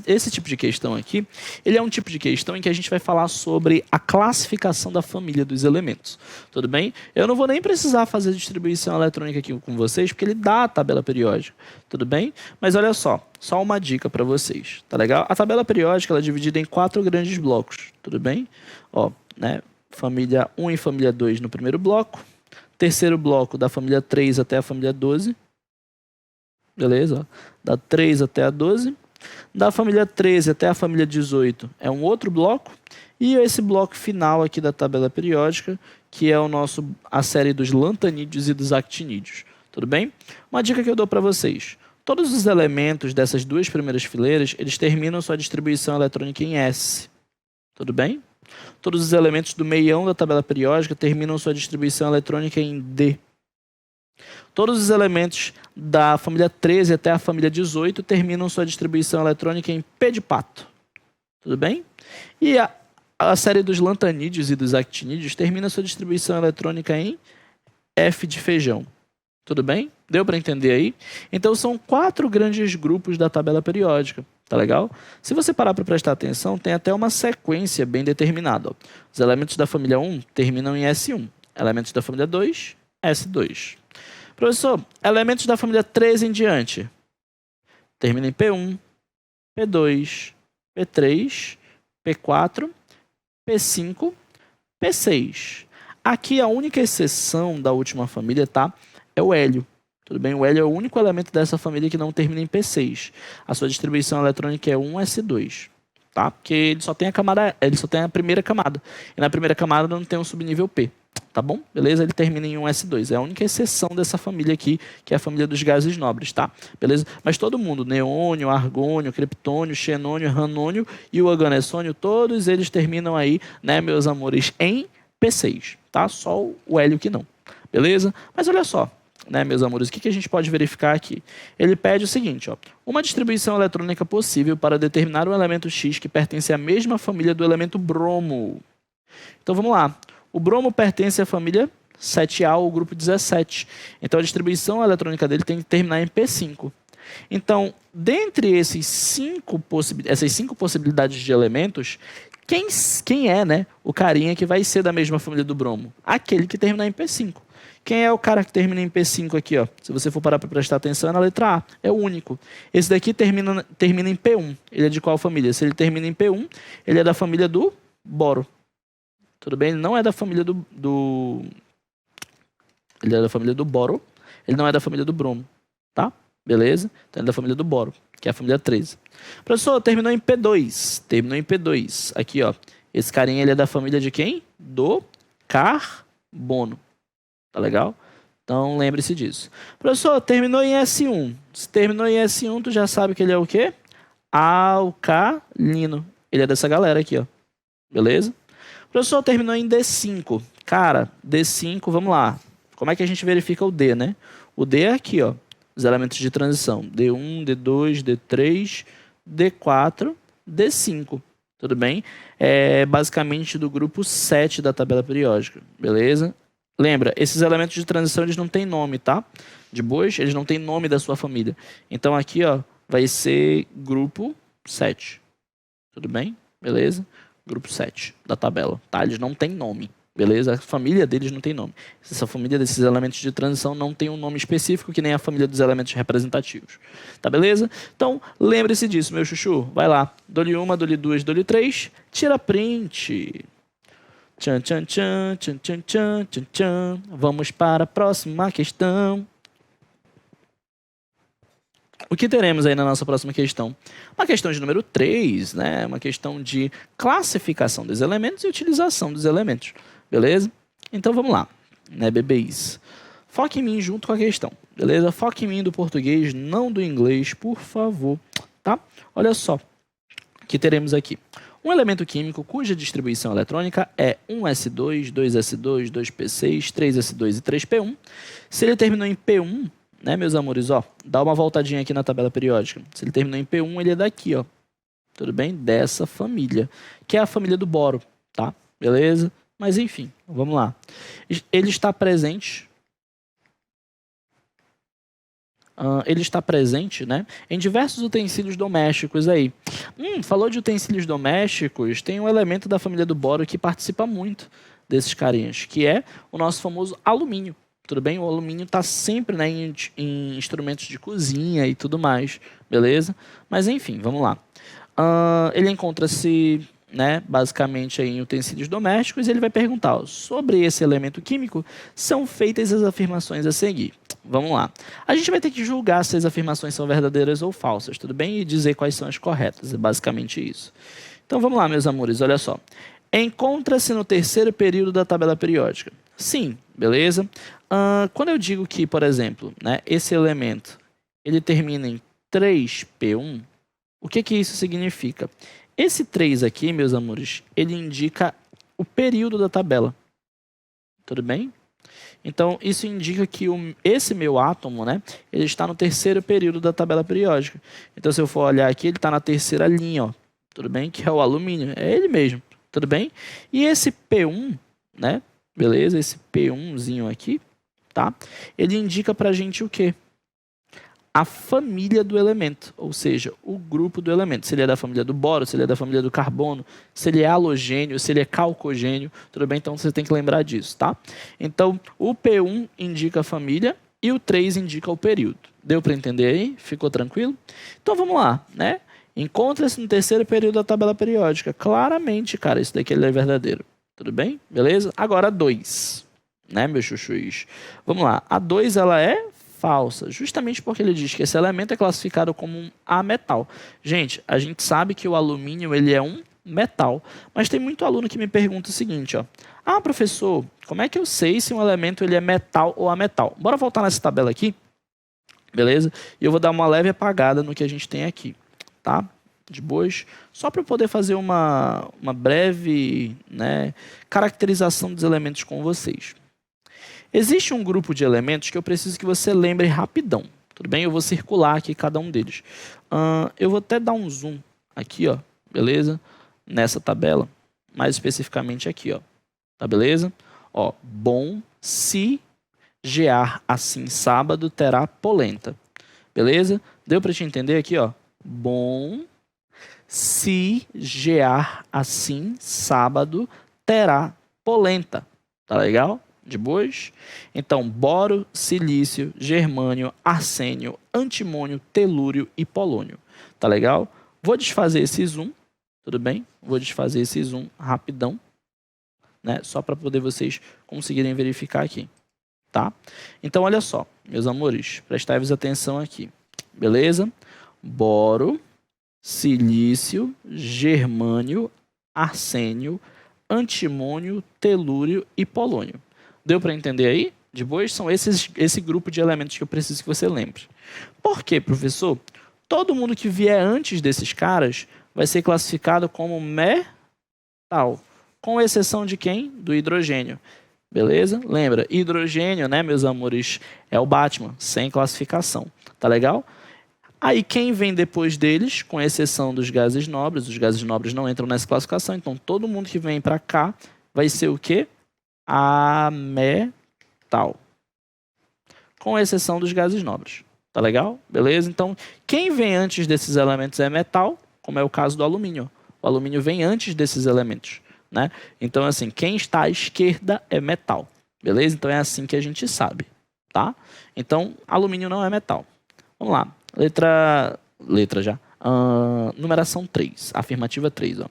esse tipo de questão aqui, ele é um tipo de questão em que a gente vai falar sobre a classificação da família dos elementos, tudo bem? Eu não vou nem precisar fazer distribuição eletrônica aqui com vocês, porque ele dá a tabela periódica, tudo bem? Mas olha só uma dica para vocês, tá legal? A tabela periódica ela é dividida em 4 grandes blocos, tudo bem? Ó, né? Família 1 e família 2 no primeiro bloco, terceiro bloco da família 3 até a família 12, beleza? Ó, da 3 até a 12. Da família 13 até a família 18 é um outro bloco. E esse bloco final aqui da tabela periódica, que é a série dos lantanídeos e dos actinídeos. Tudo bem? Uma dica que eu dou para vocês. Todos os elementos dessas duas primeiras fileiras, eles terminam sua distribuição eletrônica em S. Tudo bem? Todos os elementos do meião da tabela periódica terminam sua distribuição eletrônica em D. Todos os elementos da família 13 até a família 18 terminam sua distribuição eletrônica em P de pato. Tudo bem? E a série dos lantanídeos e dos actinídeos termina sua distribuição eletrônica em F de feijão. Tudo bem? Deu para entender aí? Então são 4 grandes grupos da tabela periódica. Tá legal? Se você parar para prestar atenção, tem até uma sequência bem determinada. Ó. Os elementos da família 1 terminam em S1. Elementos da família 2, S2. Professor, elementos da família 13 em diante. Termina em P1, P2, P3, P4, P5, P6. Aqui a única exceção da última família, tá? É o hélio. Tudo bem? O hélio é o único elemento dessa família que não termina em P6. A sua distribuição eletrônica é 1s2. Tá? Porque ele só tem a primeira camada. E na primeira camada não tem um subnível P. Tá bom? Beleza? Ele termina em 1s2. É a única exceção dessa família aqui, que é a família dos gases nobres, tá? Beleza? Mas todo mundo, neônio, argônio, criptônio, xenônio, ranônio e o organessônio, todos eles terminam aí, né, meus amores, em P6, tá? Só o hélio que não. Beleza? Mas olha só, né, meus amores, o que a gente pode verificar aqui? Ele pede o seguinte, ó, uma distribuição eletrônica possível para determinar um elemento X que pertence à mesma família do elemento bromo. Então vamos lá. O bromo pertence à família 7A ou grupo 17. Então a distribuição eletrônica dele tem que terminar em P5. Então, dentre essas 5 possibilidades de elementos, quem é, né, o carinha que vai ser da mesma família do bromo? Aquele que terminar em P5. Quem é o cara que termina em P5 aqui, ó? Se você for parar para prestar atenção, é na letra A. É o único. Esse daqui termina em P1. Ele é de qual família? Se ele termina em P1, ele é da família do boro. Tudo bem? Ele não é da família Ele é da família do boro. Ele não é da família do bromo. Tá? Beleza? Então ele é da família do boro, que é a família 13. Professor, terminou em P2. Terminou em P2. Aqui, ó. Esse carinha, ele é da família de quem? Do carbono. Tá legal? Então, lembre-se disso. Professor, terminou em S1. Se terminou em S1, tu já sabe que ele é o quê? Alcalino. Ele é dessa galera aqui, ó. Beleza? Professor, terminou em D5. Cara, D5, vamos lá. Como é que a gente verifica o D, né? O D é aqui, ó. os elementos de transição. D1, D2, D3, D4, D5. Tudo bem? É basicamente do grupo 7 da tabela periódica. Beleza? Lembra, esses elementos de transição eles não têm nome, tá? De boas, eles não têm nome da sua família. Então aqui, ó, vai ser grupo 7. Tudo bem? Beleza? Grupo 7 da tabela, tá? Eles não têm nome. Beleza? A família deles não tem nome. Essa família desses elementos de transição não tem um nome específico, que nem a família dos elementos representativos. Tá beleza? Então, lembre-se disso, meu chuchu. Vai lá. Dou-lhe uma, dou-lhe duas, dou-lhe três. Tira print. Tchan, tchan, tchan, tchan, tchan, tchan, tchan, tchan. Vamos para a próxima questão. O que teremos aí na nossa próxima questão? Uma questão de número 3, né? Uma questão de classificação dos elementos e utilização dos elementos. Beleza? Então vamos lá, né, bebês? Foque em mim junto com a questão, beleza? Foque em mim do português, não do inglês, por favor, tá? Olha só, o que teremos aqui? Um elemento químico cuja distribuição eletrônica é 1s2, 2s2, 2p6, 3s2 e 3p1. Se ele terminou em p1, né, meus amores, ó, dá uma voltadinha aqui na tabela periódica. Se ele terminou em p1, ele é daqui, ó. Tudo bem? Dessa família, que é a família do boro, tá? Beleza? Mas enfim, vamos lá. Ele está presente. Ele está presente, né, em diversos utensílios domésticos aí. Falou de utensílios domésticos, tem um elemento da família do boro que participa muito desses carinhas, que é o nosso famoso alumínio. Tudo bem? O alumínio está sempre, né, em instrumentos de cozinha e tudo mais, beleza? Mas enfim, vamos lá. Ele encontra-se, né, basicamente aí em utensílios domésticos, e ele vai perguntar, ó, sobre esse elemento químico são feitas as afirmações a seguir. Vamos lá. A gente vai ter que julgar se as afirmações são verdadeiras ou falsas, tudo bem? E dizer quais são as corretas, é basicamente isso. Então vamos lá, meus amores, olha só. Encontra-se no terceiro período da tabela periódica. Sim, beleza? Quando eu digo que, por exemplo, né, esse elemento ele termina em 3p1, o que isso significa? Esse 3 aqui, meus amores, ele indica o período da tabela. Tudo bem? Então, isso indica que esse meu átomo, né, ele está no terceiro período da tabela periódica. Então, se eu for olhar aqui, ele está na terceira linha, ó. Tudo bem? Que é o alumínio. É ele mesmo. Tudo bem? E esse P1, né? Beleza? Esse P1zinho aqui, tá? Ele indica pra gente o quê? A família do elemento, ou seja, o grupo do elemento. Se ele é da família do boro, se ele é da família do carbono, se ele é halogênio, se ele é calcogênio, tudo bem? Então você tem que lembrar disso, tá? Então o P1 indica a família e o 3 indica o período. Deu para entender aí? Ficou tranquilo? Então vamos lá, né? Encontra-se no terceiro período da tabela periódica. Claramente, cara, isso daqui é verdadeiro. Tudo bem? Beleza? Agora a 2, né, meus chuchus? Vamos lá. A 2, ela é falsa, justamente porque ele diz que esse elemento é classificado como um ametal. Gente, a gente sabe que o alumínio ele é um metal, mas tem muito aluno que me pergunta o seguinte, ó. Ah, professor, como é que eu sei se um elemento ele é metal ou ametal? Bora voltar nessa tabela aqui, beleza? E eu vou dar uma leve apagada no que a gente tem aqui, tá? De boas, só para eu poder fazer uma breve, né, caracterização dos elementos com vocês. Existe um grupo de elementos que eu preciso que você lembre rapidão, tudo bem? Eu vou circular aqui cada um deles. Eu vou até dar um zoom aqui, ó, beleza? Nessa tabela, mais especificamente aqui, ó, tá beleza? Ó, bom, se gear assim sábado terá polenta, beleza? Deu para te entender aqui, ó? Bom, se gear assim sábado terá polenta, tá legal? De boas? Então, boro, silício, germânio, arsênio, antimônio, telúrio e polônio. Tá legal? Vou desfazer esse zoom, tudo bem? Vou desfazer esse zoom rapidão, né? Só para poder vocês conseguirem verificar aqui, tá? Então, olha só, meus amores, prestai-vos atenção aqui, beleza? Boro, silício, germânio, arsênio, antimônio, telúrio e polônio. Deu para entender aí? De boas, são esse grupo de elementos que eu preciso que você lembre. Por quê, professor? Todo mundo que vier antes desses caras vai ser classificado como metal, com exceção de quem? Do hidrogênio. Beleza? Lembra, hidrogênio, né, meus amores, é o Batman, sem classificação. Tá legal? Aí quem vem depois deles, com exceção dos gases nobres, os gases nobres não entram nessa classificação, então todo mundo que vem para cá vai ser o quê? Ametal. Com exceção dos gases nobres. Tá legal? Beleza? Então, quem vem antes desses elementos é metal, como é o caso do alumínio. O alumínio vem antes desses elementos, né? Então, assim, quem está à esquerda é metal. Beleza? Então, é assim que a gente sabe, tá? Então, alumínio não é metal. Vamos lá. Letra já. Numeração 3. Afirmativa 3. Ó.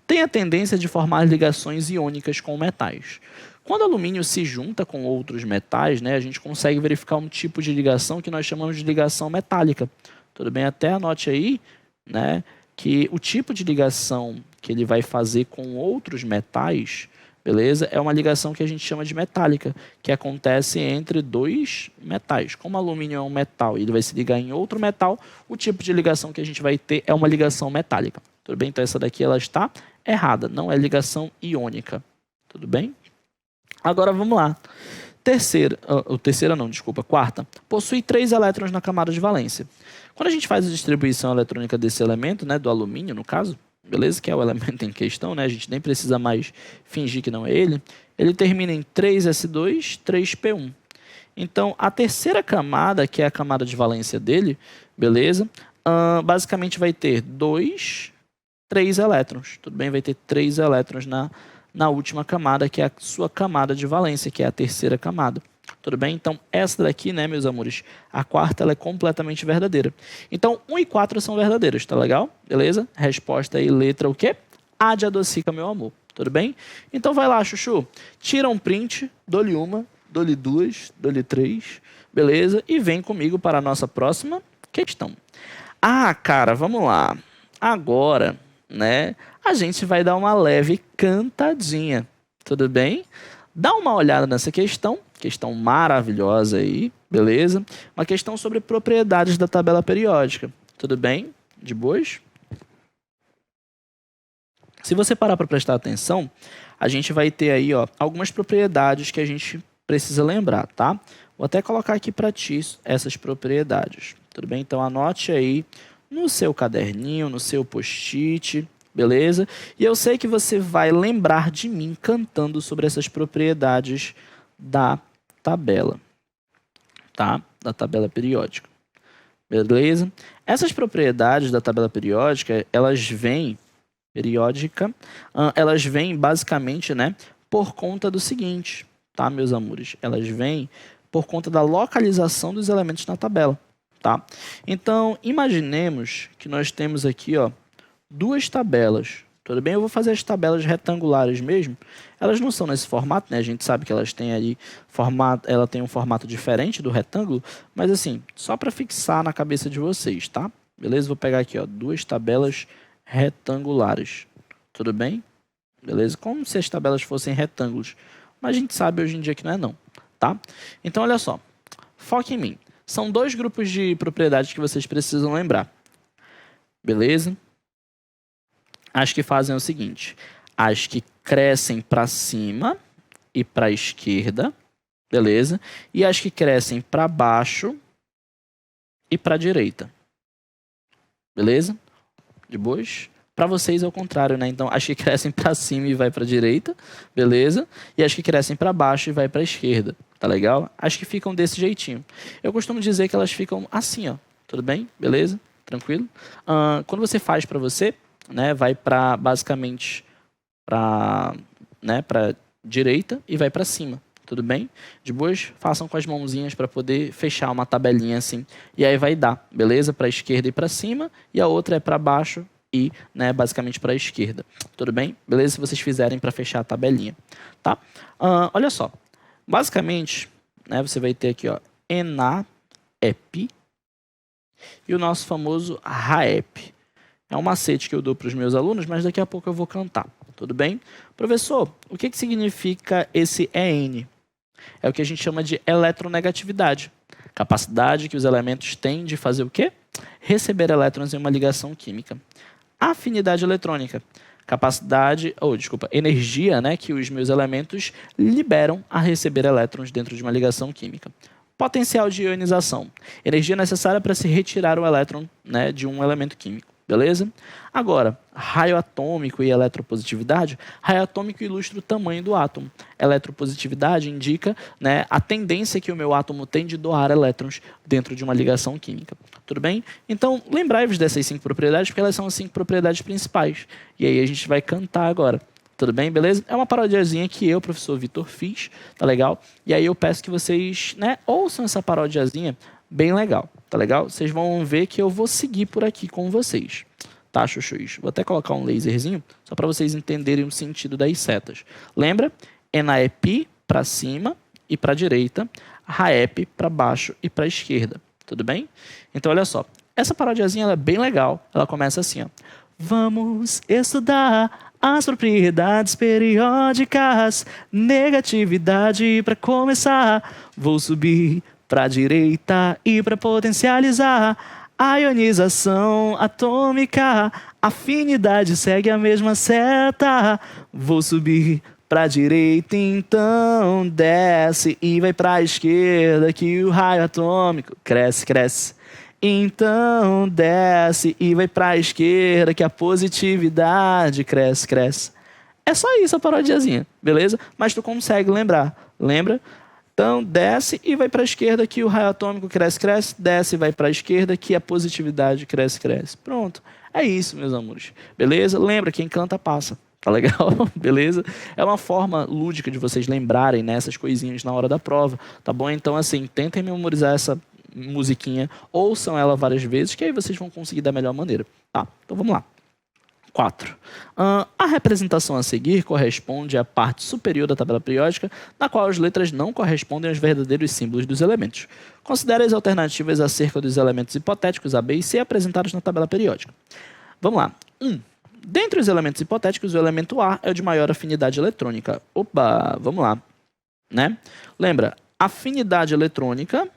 Tem a tendência de formar ligações iônicas com metais. Quando o alumínio se junta com outros metais, né, a gente consegue verificar um tipo de ligação que nós chamamos de ligação metálica. Tudo bem? Até anote aí, né, que o tipo de ligação que ele vai fazer com outros metais, beleza? É uma ligação que a gente chama de metálica, que acontece entre dois metais. Como o alumínio é um metal e ele vai se ligar em outro metal, o tipo de ligação que a gente vai ter é uma ligação metálica. Tudo bem? Então essa daqui ela está errada, não é ligação iônica. Tudo bem? Agora vamos lá. Quarta. Possui 3 elétrons na camada de valência. Quando a gente faz a distribuição eletrônica desse elemento, né, do alumínio no caso, beleza? Que é o elemento em questão, né? A gente nem precisa mais fingir que não é ele. Ele termina em 3s2, 3p1. Então, a terceira camada, que é a camada de valência dele, beleza? Basicamente vai ter 3 elétrons. Tudo bem? Vai ter 3 elétrons na última camada, que é a sua camada de valência, que é a terceira camada. Tudo bem? Então, essa daqui, né, meus amores, a quarta ela é completamente verdadeira. Então, 1 e 4 são verdadeiras, tá legal? Beleza? Resposta aí, letra o quê? A de adocica, meu amor. Tudo bem? Então, vai lá, chuchu. Tira um print, dou-lhe uma, dou-lhe duas, dou-lhe 3, beleza? E vem comigo para a nossa próxima questão. Ah, cara, vamos lá. Agora, né, a gente vai dar uma leve cantadinha. Tudo bem? Dá uma olhada nessa questão maravilhosa aí, beleza? Uma questão sobre propriedades da tabela periódica. Tudo bem? De boas? Se você parar para prestar atenção, a gente vai ter aí, ó, algumas propriedades que a gente precisa lembrar, tá? Vou até colocar aqui para ti essas propriedades. Tudo bem? Então anote aí no seu caderninho, no seu post-it, beleza? E eu sei que você vai lembrar de mim cantando sobre essas propriedades da tabela, tá? Da tabela periódica, beleza? Essas propriedades da tabela periódica, elas vêm basicamente, né, por conta do seguinte, tá, meus amores? Elas vêm por conta da localização dos elementos na tabela, tá? Então, imaginemos que nós temos aqui, ó, 2 tabelas. Tudo bem? Eu vou fazer as tabelas retangulares mesmo. Elas não são nesse formato, né? A gente sabe que elas têm ali formato, ela tem um formato diferente do retângulo, mas assim, só para fixar na cabeça de vocês, tá? Beleza? Vou pegar aqui, ó, 2 tabelas retangulares. Tudo bem? Beleza? Como se as tabelas fossem retângulos, mas a gente sabe hoje em dia que não é não, tá? Então, olha só. Foque em mim. São 2 grupos de propriedades que vocês precisam lembrar. Beleza? As que fazem o seguinte, as que crescem para cima e para a esquerda, beleza? E as que crescem para baixo e para a direita, beleza? De boas? Para vocês é o contrário, né? Então, as que crescem para cima e vai para a direita, beleza? E as que crescem para baixo e vai para a esquerda, tá legal? As que ficam desse jeitinho. Eu costumo dizer que elas ficam assim, ó, tudo bem? Beleza? Tranquilo? Quando você faz para você, né, vai para basicamente para, né, para direita e vai para cima, tudo bem? De boas, façam com as mãozinhas para poder fechar uma tabelinha assim e aí vai dar, beleza? Para a esquerda e para cima e a outra é para baixo e, né, basicamente para a esquerda, tudo bem? Beleza? Se vocês fizerem para fechar a tabelinha, tá? Olha só, basicamente, né, você vai ter aqui, ó, ENA-EP e o nosso famoso RAEP. É um macete que eu dou para os meus alunos, mas daqui a pouco eu vou cantar. Tudo bem? Professor, o que significa esse EN? É o que a gente chama de eletronegatividade. Capacidade que os elementos têm de fazer o quê? Receber elétrons em uma ligação química. Afinidade eletrônica. capacidade, energia, né, que os meus elementos liberam a receber elétrons dentro de uma ligação química. Potencial de ionização, energia necessária para se retirar o elétron, né, de um elemento químico. Beleza? Agora, raio atômico e eletropositividade. Raio atômico ilustra o tamanho do átomo. Eletropositividade indica, né, a tendência que o meu átomo tem de doar elétrons dentro de uma ligação química. Tudo bem? Então, lembrai-vos dessas 5 propriedades, porque elas são as 5 propriedades principais. E aí a gente vai cantar agora. Tudo bem? Beleza? É uma parodiazinha que eu, professor Vitor, fiz. Tá legal? E aí eu peço que vocês, né, ouçam essa parodiazinha bem legal. Tá legal? Vocês vão ver que eu vou seguir por aqui com vocês. Tá, chuchus? Vou até colocar um laserzinho, só para vocês entenderem o sentido das setas. Lembra? ENA é pi para cima e para direita, RAEP para baixo e para esquerda. Tudo bem? Então, olha só. Essa parodiazinha ela é bem legal. Ela começa assim, ó. Vamos estudar as propriedades periódicas. Negatividade para começar. Vou subir para a direita e para potencializar a ionização atômica, afinidade segue a mesma seta. Vou subir para a direita, então desce e vai para a esquerda que o raio atômico cresce, cresce. Então desce e vai para a esquerda que a positividade cresce, cresce. É só isso a parodiazinha, beleza? Mas tu consegue lembrar, lembra? Então, desce e vai para a esquerda que o raio atômico cresce, cresce. Desce e vai para a esquerda que a positividade cresce, cresce. Pronto. É isso, meus amores. Beleza? Lembra, quem canta passa. Tá legal? Beleza? É uma forma lúdica de vocês lembrarem, né, essas coisinhas na hora da prova. Tá bom? Então, assim, tentem memorizar essa musiquinha. Ouçam ela várias vezes, que aí vocês vão conseguir da melhor maneira. Tá? Então, vamos lá. 4. A representação a seguir corresponde à parte superior da tabela periódica, na qual as letras não correspondem aos verdadeiros símbolos dos elementos. Considere as alternativas acerca dos elementos hipotéticos A, B e C apresentados na tabela periódica. Vamos lá. 1. Dentre os elementos hipotéticos, o elemento A é o de maior afinidade eletrônica. Opa, vamos lá. Né? Lembra, afinidade eletrônica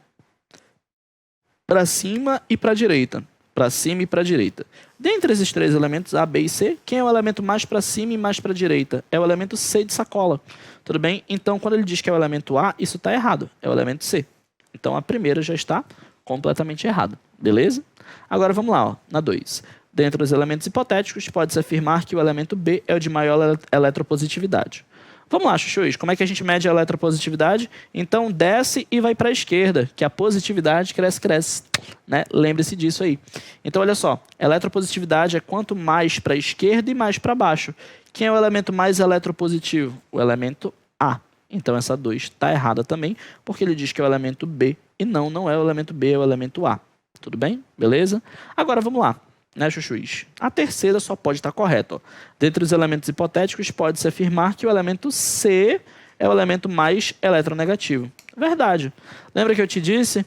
para cima e para a direita. Para cima e para a direita. Dentre esses 3 elementos, A, B e C, quem é o elemento mais para cima e mais para a direita? É o elemento C de sacola. Tudo bem? Então, quando ele diz que é o elemento A, isso está errado. É o elemento C. Então, a primeira já está completamente errada. Beleza? Agora, vamos lá, ó, na 2. Dentre os elementos hipotéticos, pode-se afirmar que o elemento B é o de maior eletropositividade. Vamos lá, chuchus, como é que a gente mede a eletropositividade? Então, desce e vai para a esquerda, que a positividade cresce, cresce. Né? Lembre-se disso aí. Então, olha só, eletropositividade é quanto mais para a esquerda e mais para baixo. Quem é o elemento mais eletropositivo? O elemento A. Então, essa 2 está errada também, porque ele diz que é o elemento B, e não é o elemento B, é o elemento A. Tudo bem? Beleza? Agora, vamos lá. Né, chuchus? A terceira só pode estar correta. Ó. Dentre os elementos hipotéticos, pode-se afirmar que o elemento C é o elemento mais eletronegativo. Verdade. Lembra que eu te disse?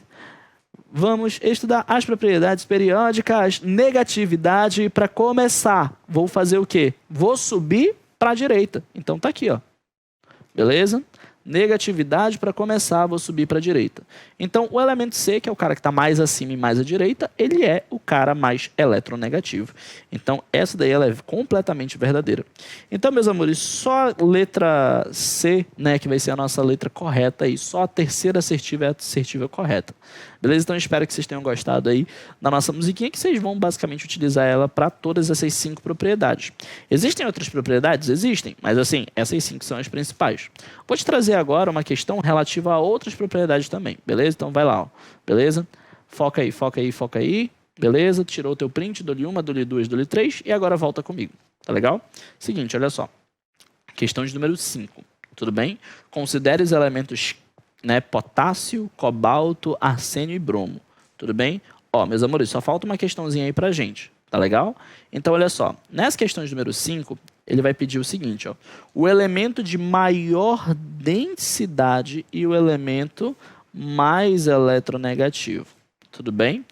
Vamos estudar as propriedades periódicas, negatividade para começar. Vou fazer o quê? Vou subir para a direita. Então tá aqui, ó. Beleza? Negatividade para começar, vou subir para a direita. Então, o elemento C, que é o cara que está mais acima e mais à direita, ele é o cara mais eletronegativo. Então, essa daí ela é completamente verdadeira. Então, meus amores, só a letra C, né, que vai ser a nossa letra correta aí. Só a terceira assertiva é a assertiva correta. Beleza? Então, espero que vocês tenham gostado aí da nossa musiquinha, que vocês vão basicamente utilizar ela para todas essas 5 propriedades. Existem outras propriedades? Existem, mas assim, essas 5 são as principais. Vou te trazer agora uma questão relativa a outras propriedades também, beleza? Então vai lá, ó. Beleza? Foca aí, foca aí, foca aí. Beleza? Tirou o teu print, dou-lhe 1, dou-lhe 2, dou-lhe 3 e agora volta comigo. Tá legal? Seguinte, olha só. Questão de número 5. Tudo bem? Considere os elementos, né, potássio, cobalto, arsênio e bromo. Tudo bem? Ó, meus amores, só falta uma questãozinha aí pra gente. Tá legal? Então, olha só. Nessa questão de número 5, ele vai pedir o seguinte, ó. O elemento de maior densidade e o elemento mais eletronegativo. Tudo bem?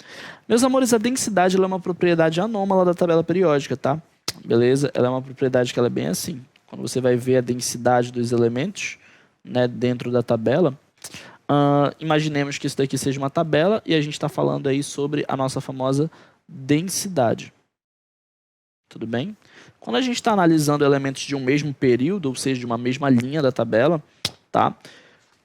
Meus amores, a densidade ela é uma propriedade anômala da tabela periódica, tá? Beleza? Ela é uma propriedade que ela é bem assim. Quando você vai ver a densidade dos elementos, né, dentro da tabela, imaginemos que isso daqui seja uma tabela e a gente está falando aí sobre a nossa famosa densidade. tudo bem? Quando a gente está analisando elementos de um mesmo período, ou seja, de uma mesma linha da tabela, tá?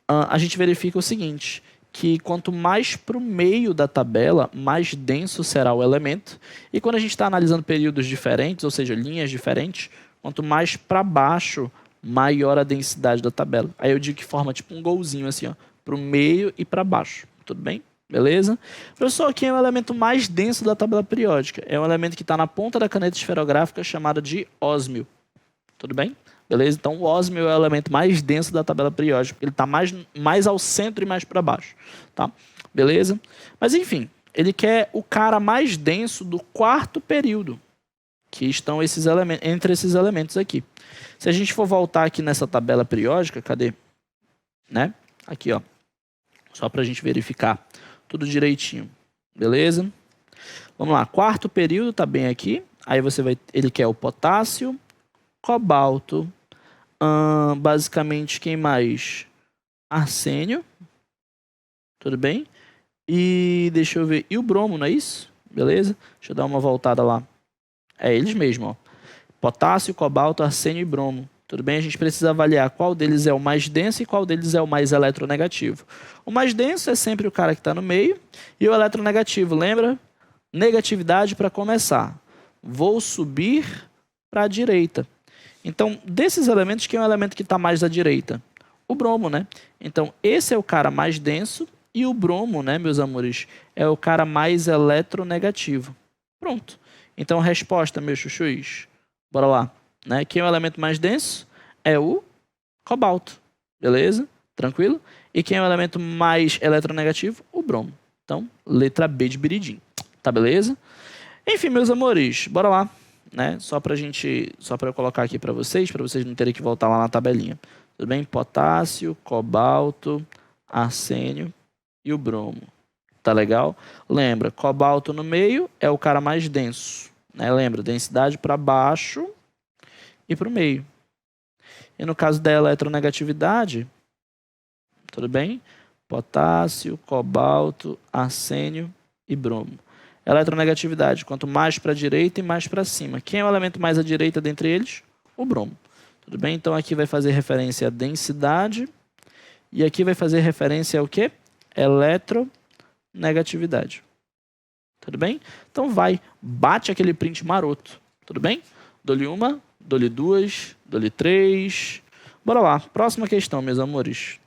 A gente verifica o seguinte, que quanto mais para o meio da tabela, mais denso será o elemento. E quando a gente está analisando períodos diferentes, ou seja, linhas diferentes, quanto mais para baixo, maior a densidade da tabela. Aí eu digo que forma tipo um golzinho assim, ó, para o meio e para baixo. Tudo bem? Beleza? Professor, aqui é o elemento mais denso da tabela periódica. É um elemento que está na ponta da caneta esferográfica chamado de ósmio. Tudo bem? Beleza? Então, o ósmio é o elemento mais denso da tabela periódica. Ele está mais ao centro e mais para baixo. Tá? Beleza? Mas, enfim, ele quer o cara mais denso do quarto período, que estão esses elementos, entre esses elementos aqui. Se a gente for voltar aqui nessa tabela periódica, cadê? Né? Aqui, ó. Só para a gente verificar tudo direitinho. Beleza? Vamos lá. Quarto período está bem aqui. Aí ele quer o potássio, cobalto, basicamente quem mais? Arsênio. Tudo bem? E deixa eu ver. E o bromo, não é isso? Beleza? Deixa eu dar uma voltada lá. É eles mesmo, ó. Potássio, cobalto, arsênio e bromo. Tudo bem? A gente precisa avaliar qual deles é o mais denso e qual deles é o mais eletronegativo. O mais denso é sempre o cara que está no meio. E o eletronegativo, lembra? Negatividade para começar. Vou subir para a direita. Então, desses elementos, quem é o elemento que está mais à direita? O bromo, né? Então, esse é o cara mais denso e o bromo, né, meus amores, é o cara mais eletronegativo. Pronto. Então, resposta, meus chuchus. Bora lá. Né? Quem é o elemento mais denso? É o cobalto. Beleza? Tranquilo? E quem é o elemento mais eletronegativo? O bromo. Então, letra B de biridim. Tá beleza? Enfim, meus amores, bora lá. Né? Só para eu colocar aqui para vocês não terem que voltar lá na tabelinha. Tudo bem? Potássio, cobalto, arsênio e o bromo. Tá legal? Lembra, cobalto no meio é o cara mais denso. Né? Lembra, densidade para baixo e para o meio. E no caso da eletronegatividade, tudo bem? Potássio, cobalto, arsênio e bromo. Eletronegatividade, quanto mais para a direita e mais para cima. Quem é o elemento mais à direita dentre eles? O bromo. Tudo bem? Então aqui vai fazer referência à densidade e aqui vai fazer referência ao quê? Eletronegatividade. Tudo bem? Então vai, bate aquele print maroto. Tudo bem? Dou-lhe uma, dou-lhe duas, dou-lhe três. Bora lá. Próxima questão, meus amores.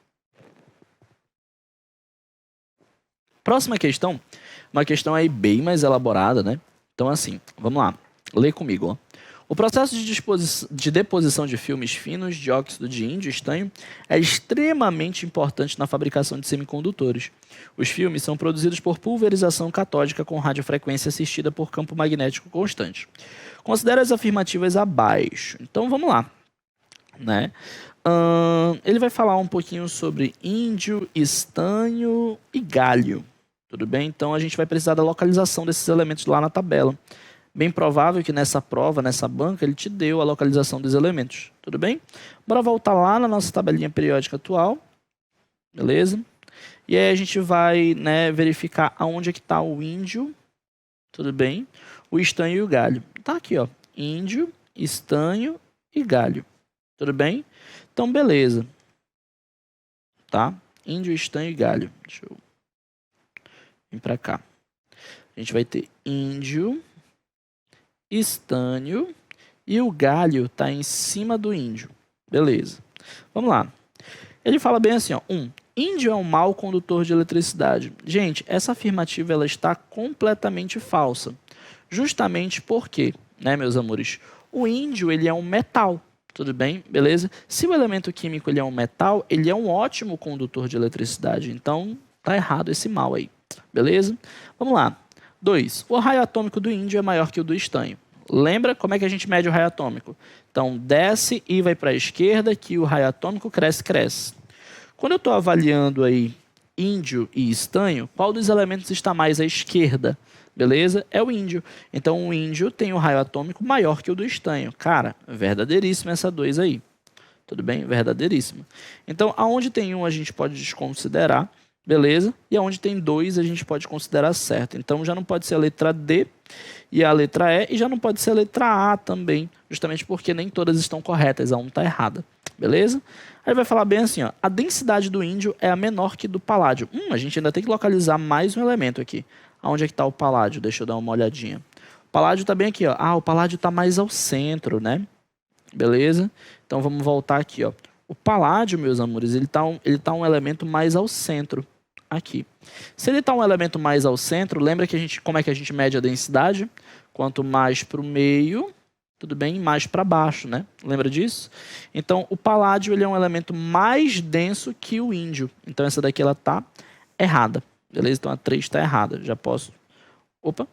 Próxima questão, uma questão aí bem mais elaborada, né? Então, assim, vamos lá. Lê comigo, ó. O processo de deposição de filmes finos de óxido de índio e estanho é extremamente importante na fabricação de semicondutores. Os filmes são produzidos por pulverização catódica com radiofrequência assistida por campo magnético constante. Considere as afirmativas abaixo. Então, vamos lá. Né? Ele vai falar um pouquinho sobre índio, estanho e galho. Tudo bem? Então, a gente vai precisar da localização desses elementos lá na tabela. Bem provável que nessa prova, nessa banca, ele te deu a localização dos elementos. Tudo bem? Bora voltar lá na nossa tabelinha periódica atual. Beleza? E aí a gente vai, né, verificar aonde é que está o índio. Tudo bem? O estanho e o galho. Tá aqui, ó. Índio, estanho e galho. Tudo bem? Então, beleza. Tá? Índio, estanho e galho. Deixa eu vir para cá. A gente vai ter índio, estânio e o galho está em cima do índio. Beleza. Vamos lá. Ele fala bem assim, ó. Índio é um mau condutor de eletricidade. Gente, essa afirmativa ela está completamente falsa. Justamente porque, né, meus amores, o índio ele é um metal. Tudo bem? Beleza? Se o elemento químico ele é um metal, ele é um ótimo condutor de eletricidade. Então, tá errado esse mal aí. Beleza? Vamos lá. 2. O raio atômico do índio é maior que o do estanho. Lembra como é que a gente mede o raio atômico? Então, desce e vai para a esquerda, que o raio atômico cresce, cresce. Quando eu estou avaliando aí índio e estanho, qual dos elementos está mais à esquerda? Beleza? É o índio. Então, o índio tem um raio atômico maior que o do estanho. Cara, verdadeiríssima essa 2 aí. Tudo bem? Verdadeiríssima. Então, aonde tem um, a gente pode desconsiderar. beleza? E onde tem 2 a gente pode considerar certo. Então já não pode ser a letra D e a letra E, e já não pode ser a letra A também, justamente porque nem todas estão corretas, a 1 está errada, beleza? Aí vai falar bem assim, ó, a densidade do índio é a menor que do paládio. A gente ainda tem que localizar mais um elemento aqui. Aonde é que está o paládio? Deixa eu dar uma olhadinha. O paládio está bem aqui, ó. O paládio está mais ao centro, né? Beleza? Então vamos voltar aqui, ó. O paládio, meus amores, ele tá um elemento mais ao centro aqui. Se ele está um elemento mais ao centro, lembra que como é que a gente mede a densidade? Quanto mais para o meio, tudo bem, mais para baixo, né? Lembra disso? Então, o paládio ele é um elemento mais denso que o índio. Então, essa daqui ela tá errada. Beleza? Então, a 3 está errada. Já posso... Opa!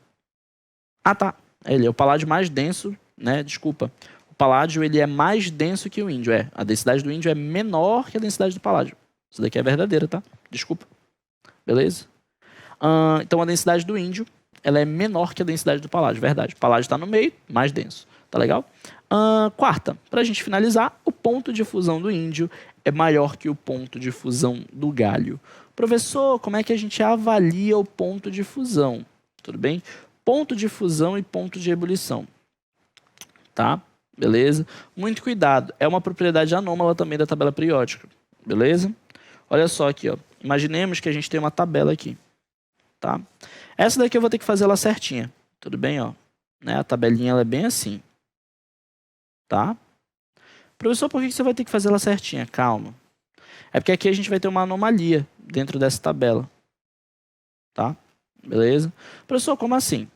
Tá. Ele é o paládio mais denso, né? Desculpa. O paládio ele é mais denso que o índio. A densidade do índio é menor que a densidade do paládio. Isso daqui é verdadeira, tá? Desculpa. Beleza? Então, a densidade do índio ela é menor que a densidade do paládio. Verdade. O paládio está no meio, mais denso. Tá legal? Quarta, para a gente finalizar, o ponto de fusão do índio é maior que o ponto de fusão do galho. Professor, como é que a gente avalia o ponto de fusão? Tudo bem? Ponto de fusão e ponto de ebulição. Tá? Beleza? Muito cuidado. É uma propriedade anômala também da tabela periódica. Beleza? Olha só aqui, ó. Imaginemos que a gente tem uma tabela aqui. Tá? Essa daqui eu vou ter que fazer ela certinha. Tudo bem, ó? Né? A tabelinha ela é bem assim. Tá? Professor, por que você vai ter que fazer ela certinha? Calma. É porque aqui a gente vai ter uma anomalia dentro dessa tabela. Tá? Beleza? Professor, como assim?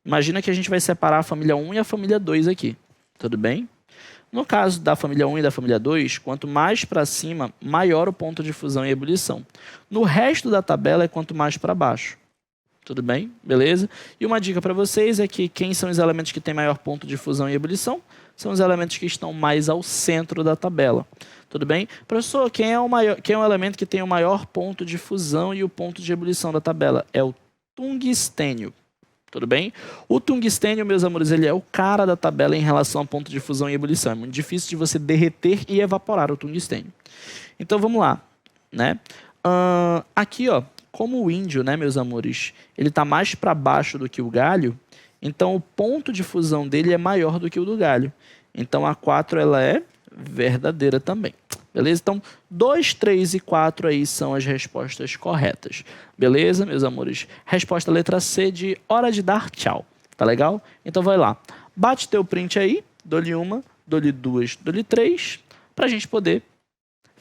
Imagina que a gente vai separar a família 1 e a família 2 aqui. Tudo bem? No caso da família 1 e da família 2, quanto mais para cima, maior o ponto de fusão e ebulição. No resto da tabela é quanto mais para baixo. Tudo bem? Beleza? E uma dica para vocês é que quem são os elementos que têm maior ponto de fusão e ebulição? São os elementos que estão mais ao centro da tabela. Tudo bem? Professor, quem é o elemento que tem o maior ponto de fusão e o ponto de ebulição da tabela? É o tungstênio. Tudo bem? O tungstênio, meus amores, ele é o cara da tabela em relação ao ponto de fusão e ebulição. É muito difícil de você derreter e evaporar o tungstênio. Então, vamos lá. Né? Aqui, ó, como o índio, né, meus amores, ele está mais para baixo do que o galho, então o ponto de fusão dele é maior do que o do galho. Então, a 4 ela é verdadeira também. Beleza? Então, 2, 3 e 4 aí são as respostas corretas. Beleza, meus amores? Resposta letra C de hora de dar tchau. Tá legal? Então, vai lá. Bate teu print aí. Dou-lhe 1, dou-lhe 2, dou-lhe 3, para a gente poder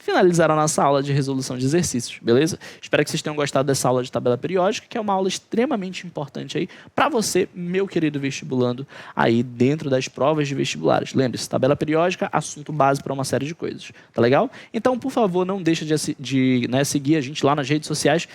finalizar a nossa aula de resolução de exercícios, beleza? Espero que vocês tenham gostado dessa aula de tabela periódica, que é uma aula extremamente importante aí para você, meu querido vestibulando, aí dentro das provas de vestibulares. Lembre-se, tabela periódica, assunto base para uma série de coisas, tá legal? Então, por favor, não deixa de seguir a gente lá nas redes sociais,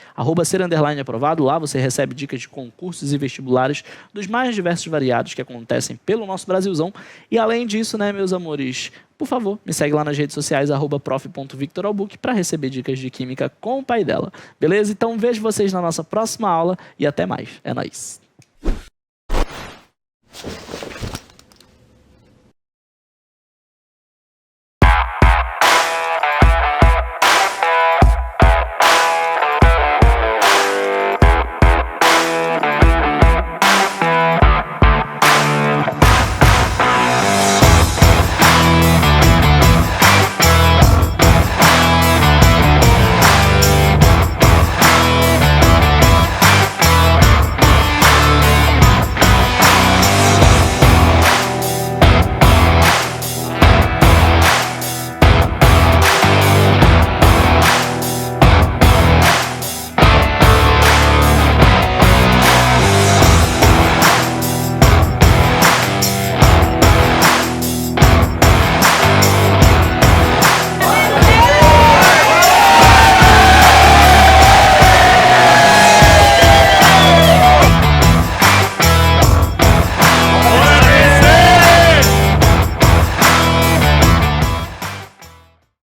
@ser_aprovado, lá você recebe dicas de concursos e vestibulares dos mais diversos e variados que acontecem pelo nosso Brasilzão. E além disso, né, meus amores, por favor, me segue lá nas redes sociais, @prof.victoralbuque, para receber dicas de química com o pai dela. Beleza? Então vejo vocês na nossa próxima aula e até mais. É nóis!